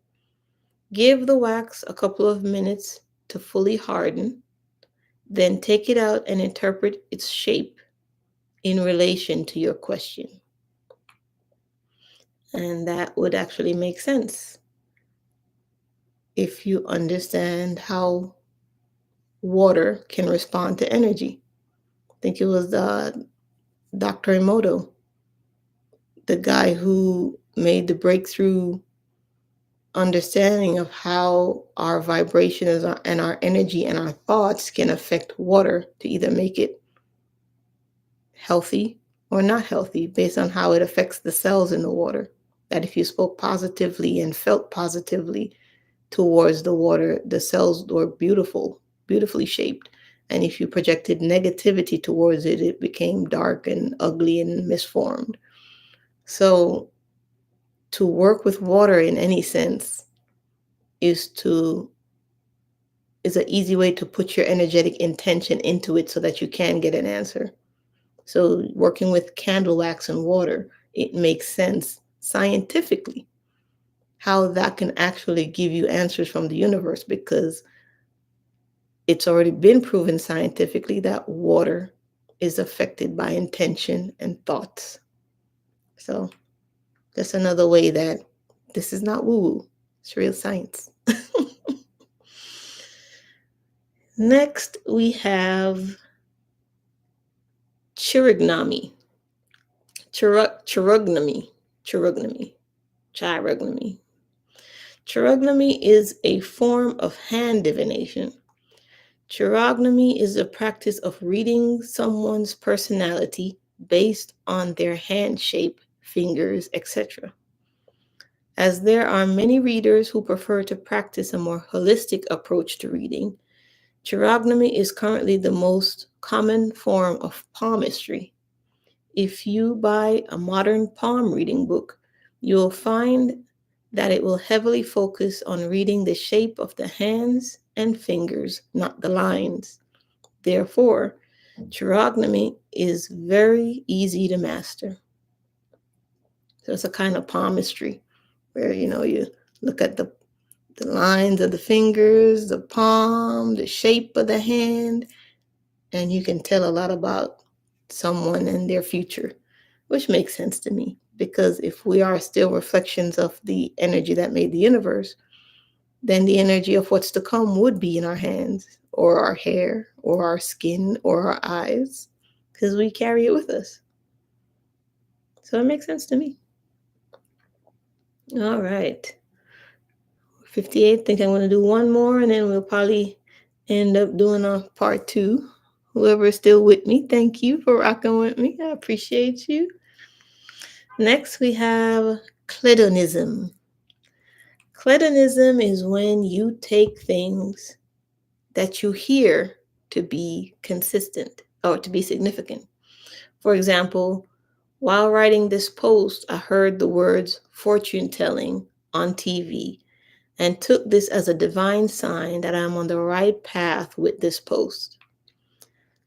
Give the wax a couple of minutes to fully harden. Then take it out and interpret its shape in relation to your question. And that would actually make sense if you understand how water can respond to energy. I think it was Dr. Emoto, the guy who made the breakthrough understanding of how our vibrations and our energy and our thoughts can affect water to either make it healthy or not healthy based on how it affects the cells in the water. That if you spoke positively and felt positively towards the water, the cells were beautifully shaped. And if you projected negativity towards it, it became dark and ugly and misformed. So to work with water in any sense is an easy way to put your energetic intention into it so that you can get an answer. So working with candle wax and water, it makes sense scientifically how that can actually give you answers from the universe, because it's already been proven scientifically that water is affected by intention and thoughts. So that's another way that this is not woo-woo, it's real science. Next, we have chirognomy. Chirognomy. Chirognomy is a form of hand divination. Chirognomy is the practice of reading someone's personality based on their hand shape, fingers, etc. As there are many readers who prefer to practice a more holistic approach to reading, chirognomy is currently the most common form of palmistry. If you buy a modern palm reading book, you'll find that it will heavily focus on reading the shape of the hands and fingers, not the lines. Therefore, chirognomy is very easy to master. So it's a kind of palmistry where you look at the lines of the fingers, the palm, the shape of the hand, and you can tell a lot about someone and their future, which makes sense to me, because if we are still reflections of the energy that made the universe, then the energy of what's to come would be in our hands or our hair or our skin or our eyes, because we carry it with us. So it makes sense to me. All right. 58, think I'm going to do one more, and then we'll probably end up doing a part two. Whoever is still with me, thank you for rocking with me. I appreciate you. Next, we have Cladonism. Cladonism is when you take things that you hear to be consistent or to be significant. For example, while writing this post, I heard the words fortune telling on TV and took this as a divine sign that I'm on the right path with this post.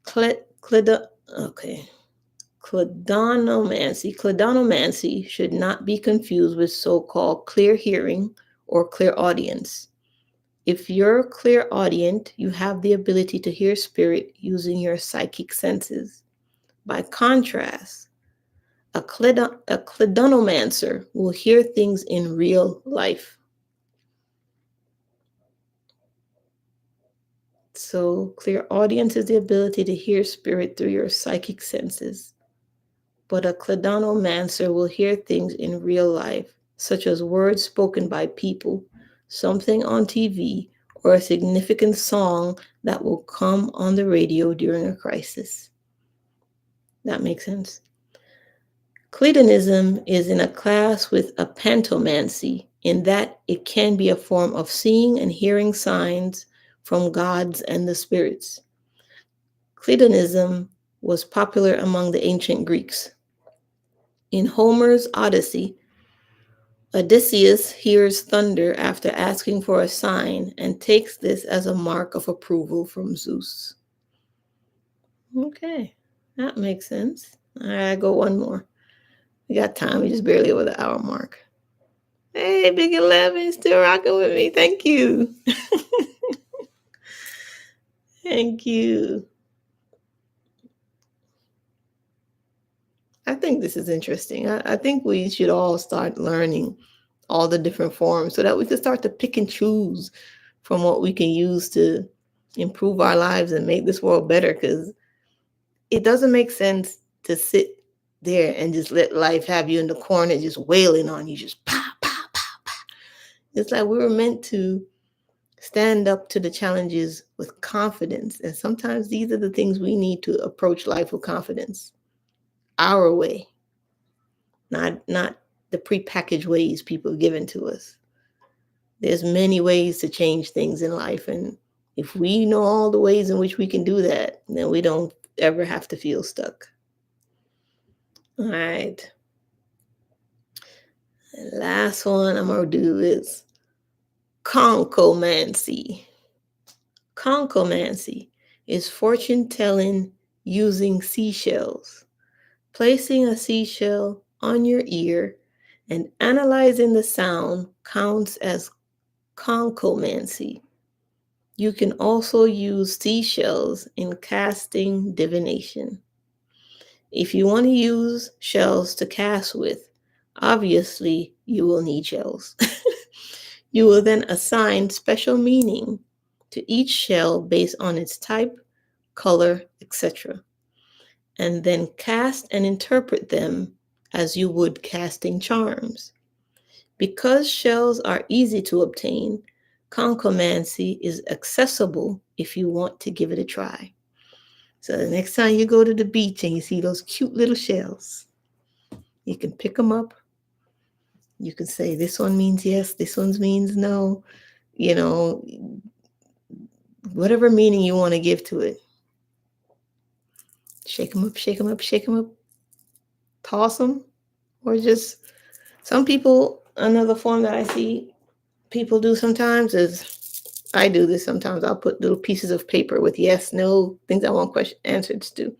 Cladonomancy should not be confused with so-called clear hearing or clairaudience. If you're clairaudient, you have the ability to hear spirit using your psychic senses. By contrast, a cladonomancer will hear things in real life. So, clairaudience is the ability to hear spirit through your psychic senses. But a cladonomancer will hear things in real life, such as words spoken by people, something on TV, or a significant song that will come on the radio during a crisis. That makes sense. Cladonism is in a class with apantomancy in that it can be a form of seeing and hearing signs from gods and the spirits. Cladonism was popular among the ancient Greeks. In Homer's Odyssey, Odysseus hears thunder after asking for a sign and takes this as a mark of approval from Zeus. Okay, that makes sense. All right, I go one more. We got time. We just barely over the hour mark. Hey, Big 11, still rocking with me. Thank you. Thank you. I think this is interesting. I think we should all start learning all the different forms so that we can start to pick and choose from what we can use to improve our lives and make this world better, because it doesn't make sense to sit there and just let life have you in the corner just wailing on you, just pow, pow, pow, pow. It's like we were meant to stand up to the challenges with confidence. And sometimes these are the things we need to approach life with confidence. Our way, not the prepackaged ways people have given to us. There's many ways to change things in life. And if we know all the ways in which we can do that, then we don't ever have to feel stuck. All right. The last one I'm going to do is concomancy. Concomancy is fortune telling using seashells. Placing a seashell on your ear and analyzing the sound counts as concomancy. You can also use seashells in casting divination. If you want to use shells to cast with, obviously you will need shells. You will then assign special meaning to each shell based on its type, color, etc., and then cast and interpret them as you would casting charms. Because shells are easy to obtain, concomancy is accessible if you want to give it a try. So the next time you go to the beach and you see those cute little shells, you can pick them up. You can say, this one means yes, this one means no. You know, whatever meaning you want to give to it. Shake them up, shake them up, shake them up. Toss them. Or just, some people, another form that I see people do sometimes is, I do this sometimes. I'll put little pieces of paper with yes, no, things I want answers to.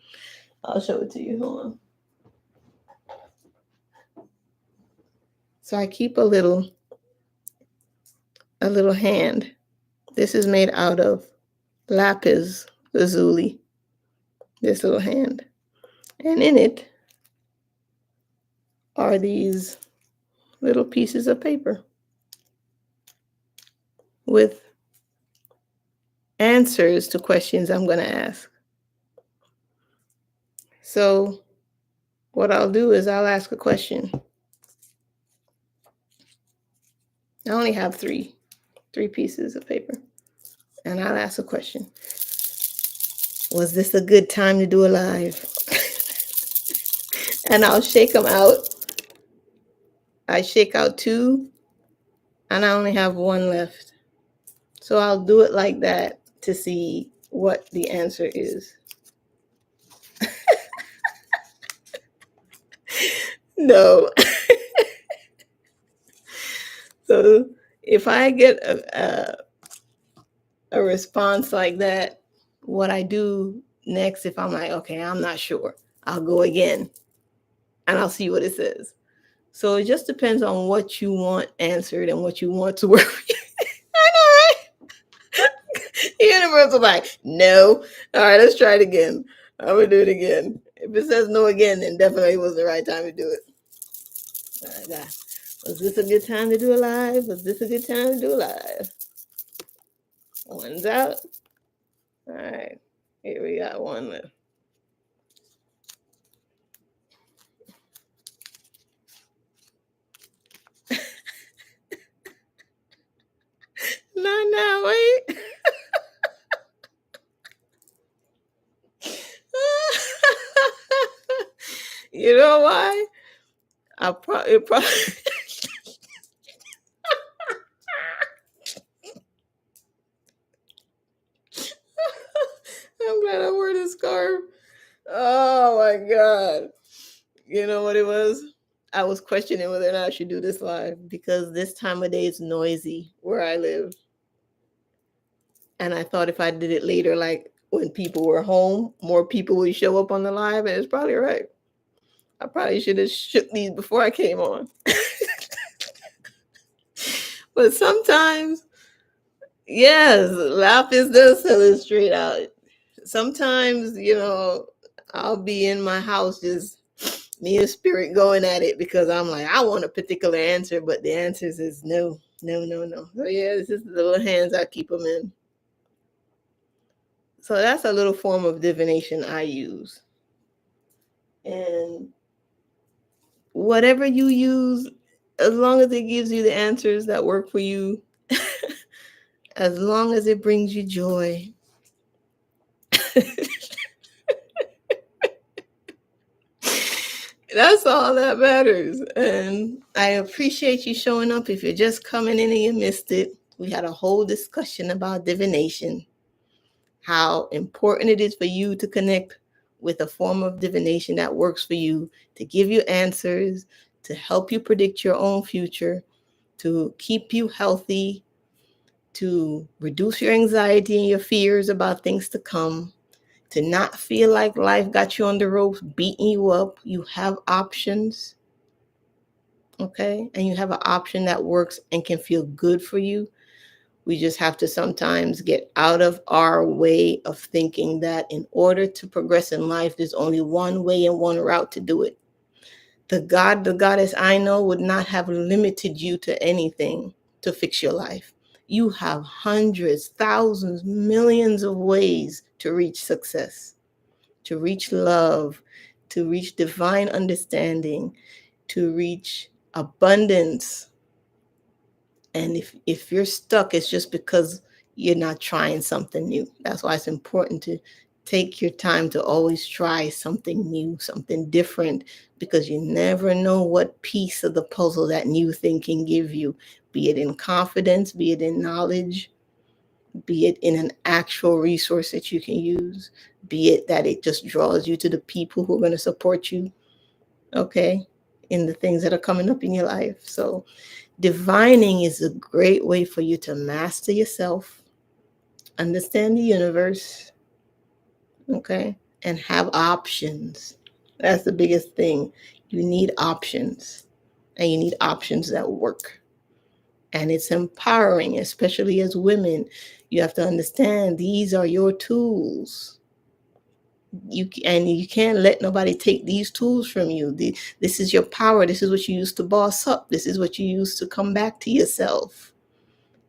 I'll show it to you. Hold on. So I keep a little hand. This is made out of lapis lazuli. This little hand. And in it are these little pieces of paper with answers to questions I'm going to ask. So what I'll do is I'll ask a question. I only have three pieces of paper. And I'll ask a question. Was this a good time to do a live? And I'll shake them out. I shake out two, and I only have one left. So I'll do it like that to see what the answer is. No. So if I get a response like that, what I do next, if I'm like, okay, I'm not sure, I'll go again and I'll see what it says. So it just depends on what you want answered and what you want to work with. I know, right? The universe is like, no. All right, let's try it again. I'm going to do it again. If it says no again, then definitely was the right time to do it. All right, was this a good time to do a live? Was this a good time to do a live? One's out. All right. Here we got one left. No, wait. You know why? Probably. I'm glad I wore this scarf. Oh my god. You know what it was? I was questioning whether or not I should do this live because this time of day is noisy where I live. And I thought if I did it later, like when people were home, more people would show up on the live, and it's probably right. I probably should have shook these before I came on. But sometimes, yes, lapis does tell it straight out. Sometimes, I'll be in my house just me and spirit going at it because I'm like, I want a particular answer, but the answers is no, no, no, no. So yeah, this is the little hands I keep them in. So that's a little form of divination I use. And whatever you use, as long as it gives you the answers that work for you, as long as it brings you joy. That's all that matters. And I appreciate you showing up. If you're just coming in and you missed it, we had a whole discussion about divination, how important it is for you to connect with a form of divination that works for you, to give you answers, to help you predict your own future, to keep you healthy, to reduce your anxiety and your fears about things to come, to not feel like life got you on the ropes, beating you up. You have options, okay? And you have an option that works and can feel good for you. We just have to sometimes get out of our way of thinking that in order to progress in life, there's only one way and one route to do it. The God, the goddess I know would not have limited you to anything to fix your life. You have hundreds, thousands, millions of ways to reach success, to reach love, to reach divine understanding, to reach abundance. And if you're stuck, it's just because you're not trying something new. That's why it's important to take your time to always try something new, something different, because you never know what piece of the puzzle that new thing can give you, be it in confidence, be it in knowledge, be it in an actual resource that you can use, be it that it just draws you to the people who are going to support you, okay, in the things that are coming up in your life. So divining is a great way for you to master yourself, understand the universe, okay, and have options. That's the biggest thing. You need options, and you need options that work. And it's empowering, especially as women. You have to understand these are your tools. You can't let nobody take these tools from you. This is your power. This is what you use to boss up. This is what you use to come back to yourself,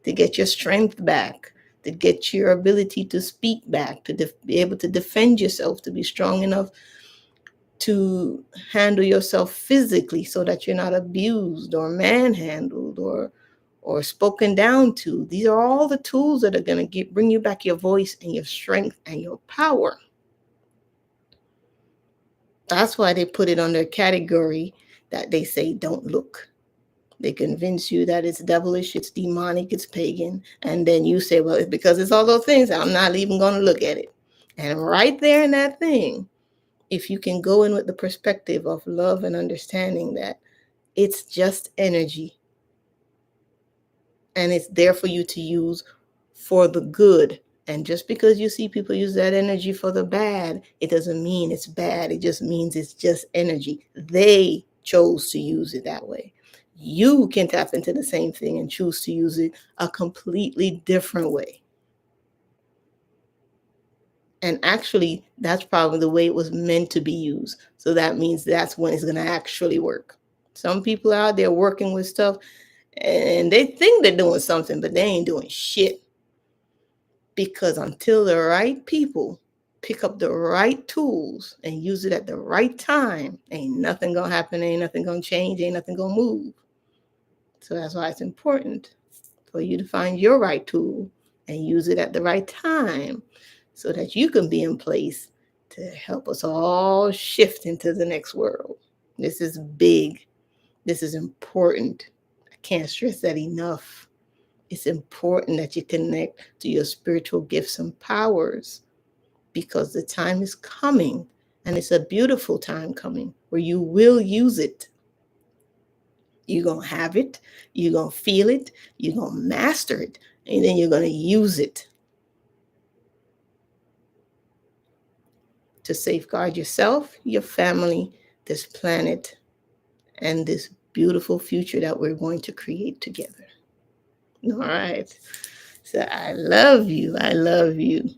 to get your strength back, to get your ability to speak back, to be able to defend yourself, to be strong enough to handle yourself physically so that you're not abused or manhandled or spoken down to. These are all the tools that are going to bring you back your voice and your strength and your power. That's why they put it on their category that they say don't look. They convince you that it's devilish, it's demonic, it's pagan. And then you say, well, it's because it's all those things. I'm not even going to look at it. And right there in that thing, if you can go in with the perspective of love and understanding that it's just energy and it's there for you to use for the good. And just because you see people use that energy for the bad, it doesn't mean it's bad. It just means it's just energy. They chose to use it that way. You can tap into the same thing and choose to use it a completely different way. And actually, that's probably the way it was meant to be used. So that means that's when it's going to actually work. Some people out there working with stuff and they think they're doing something, but they ain't doing shit. Because until the right people pick up the right tools and use it at the right time, ain't nothing gonna happen, ain't nothing gonna change, ain't nothing gonna move. So that's why it's important for you to find your right tool and use it at the right time so that you can be in place to help us all shift into the next world. This is big. This is important. I can't stress that enough. It's important that you connect to your spiritual gifts and powers because the time is coming, and it's a beautiful time coming where you will use it. You're going to have it, you're going to feel it, you're going to master it, and then you're going to use it to safeguard yourself, your family, this planet, and this beautiful future that we're going to create together. All right. So I love you. I love you.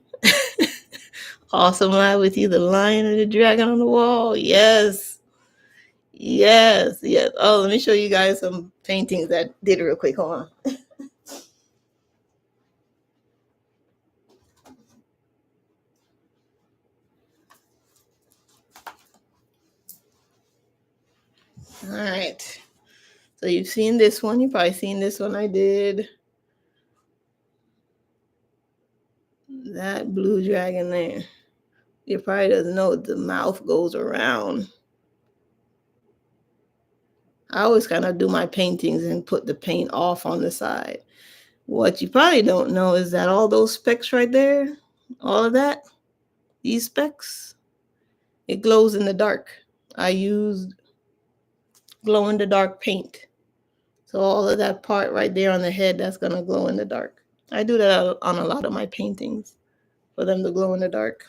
Awesome Live with you, the lion and the dragon on the wall. Yes. Yes. Yes. Oh, let me show you guys some paintings that did real quick. Hold on. All right. So you've seen this one. You've probably seen this one I did. That blue dragon there. You probably doesn't know the mouth goes around. I always kind of do my paintings and put the paint off on the side. What you probably don't know is that all those specks right there, all of that, these specks, it glows in the dark. I used glow in the dark paint. So all of that part right there on the head, that's going to glow in the dark. I do that on a lot of my paintings for them to glow in the dark.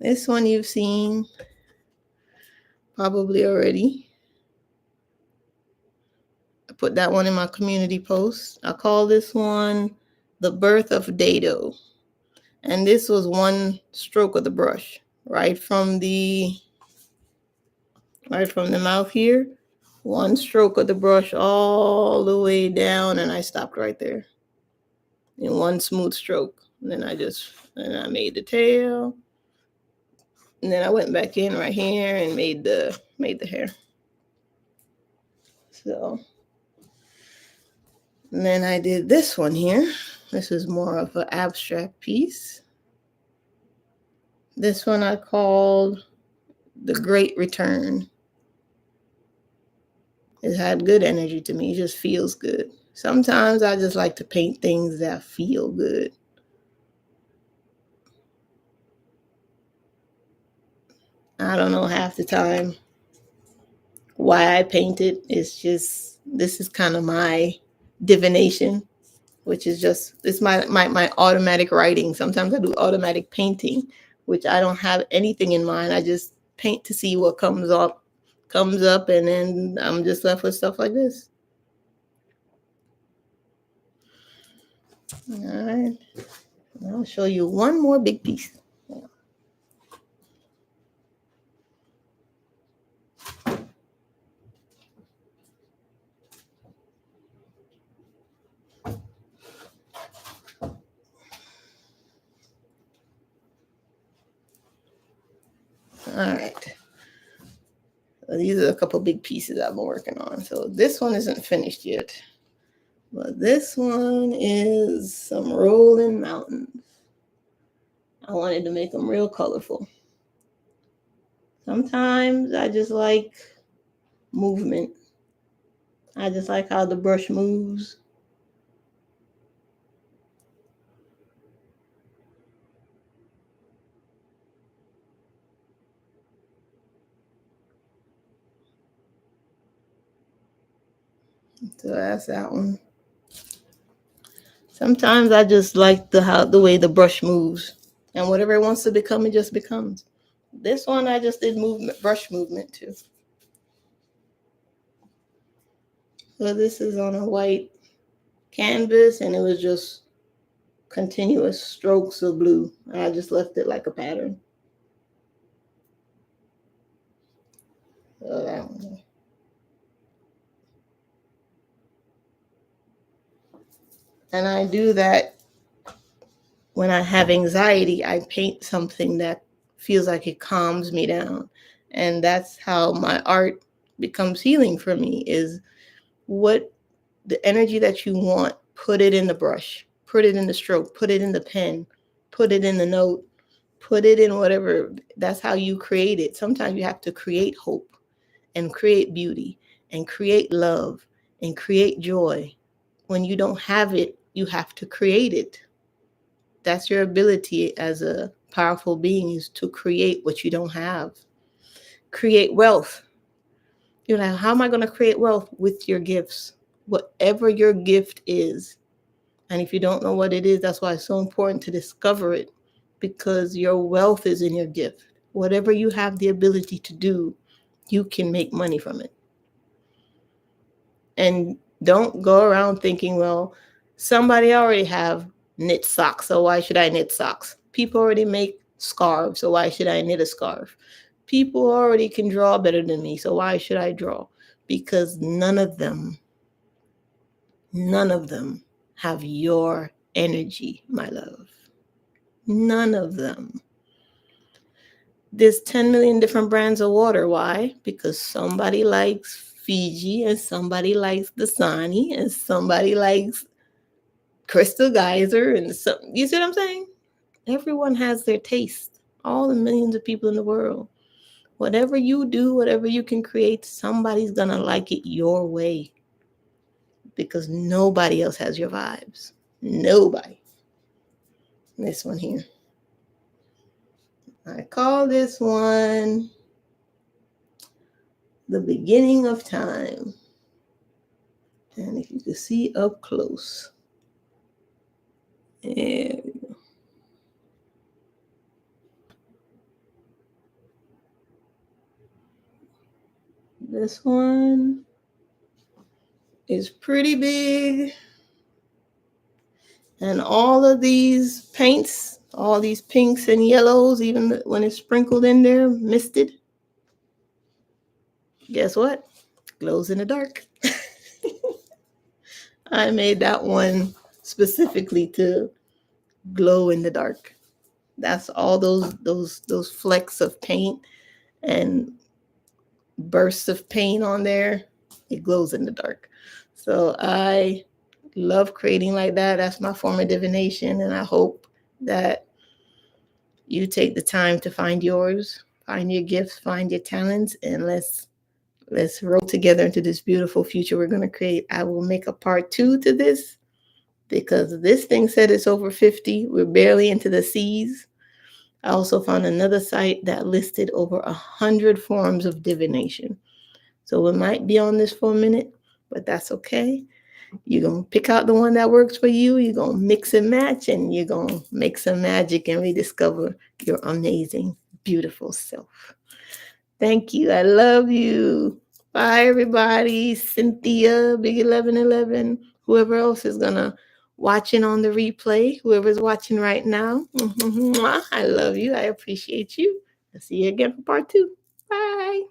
This one you've seen probably already. I put that one in my community post. I call this one The Birth of Dado. And this was one stroke of the brush, right from the mouth here. One stroke of the brush all the way down, and I stopped right there in one smooth stroke. And then I made the tail. And then I went back in right here and made the hair. So, and then I did this one here. This is more of an abstract piece. This one I called The Great Return. It had good energy to me. It just feels good. Sometimes I just like to paint things that feel good. I don't know half the time why I paint it. It's just, this is kind of my divination, which is just, it's my automatic writing. Sometimes I do automatic painting, which I don't have anything in mind. I just paint to see what comes up, and then I'm just left with stuff like this. All right. I'll show you one more big piece. All right. So these are a couple big pieces I've been working on. So this one isn't finished yet. But this one is some rolling mountains. I wanted to make them real colorful. Sometimes I just like movement. I just like how the brush moves. So that's that one. Sometimes I just like the way the brush moves, and whatever it wants to become, it just becomes. This one I just did brush movement too. So this is on a white canvas, and it was just continuous strokes of blue. I just left it like a pattern. So that one. And I do that When I have anxiety, I paint something that feels like it calms me down. And that's how my art becomes healing for me, is what the energy that you want, put it in the brush, put it in the stroke, put it in the pen, put it in the note, put it in whatever. That's how you create it. Sometimes you have to create hope and create beauty and create love and create joy. When you don't have it, you have to create it. That's your ability as a powerful being, is to create what you don't have. Create wealth. You're like, how am I going to create wealth? With your gifts, whatever your gift is. And if you don't know what it is, that's why it's so important to discover it, because your wealth is in your gift. Whatever you have the ability to do, you can make money from it. And don't go around thinking, well, somebody already have knit socks, so why should I knit socks? People already make scarves, so why should I knit a scarf? People already can draw better than me, so why should I draw? Because none of them have your energy, my love. None of them. There's 10 million different brands of water. Why? Because somebody likes Fiji, and somebody likes Dasani, and somebody likes Crystal Geyser, and some, you see what I'm saying? Everyone has their taste. All the millions of people in the world. Whatever you do, whatever you can create, somebody's gonna like it your way. Because nobody else has your vibes. Nobody. This one here. I call this one the beginning of time. And if you can see up close. There we go. This one is pretty big. And all of these paints, all these pinks and yellows, even when it's sprinkled in there, misted, guess what? Glows in the dark. I made that one specifically to glow in the dark. That's all those flecks of paint and bursts of paint on there. It glows in the dark. So I love creating like that. That's my form of divination, and I hope that you take the time to find yours, find your gifts, find your talents, and let's roll together into this beautiful future we're going to create. I will make a part 2 to this, because this thing said it's over 50. We're barely into the C's. I also found another site that listed over 100 forms of divination. So we might be on this for a minute, but that's okay. You're going to pick out the one that works for you. You're going to mix and match, and you're going to make some magic and rediscover your amazing, beautiful self. Thank you. I love you. Bye, everybody. Cynthia, Big 1111, whoever else is going to watching on the replay, whoever's watching right now. I love you. I appreciate you. I'll see you again for part 2. Bye.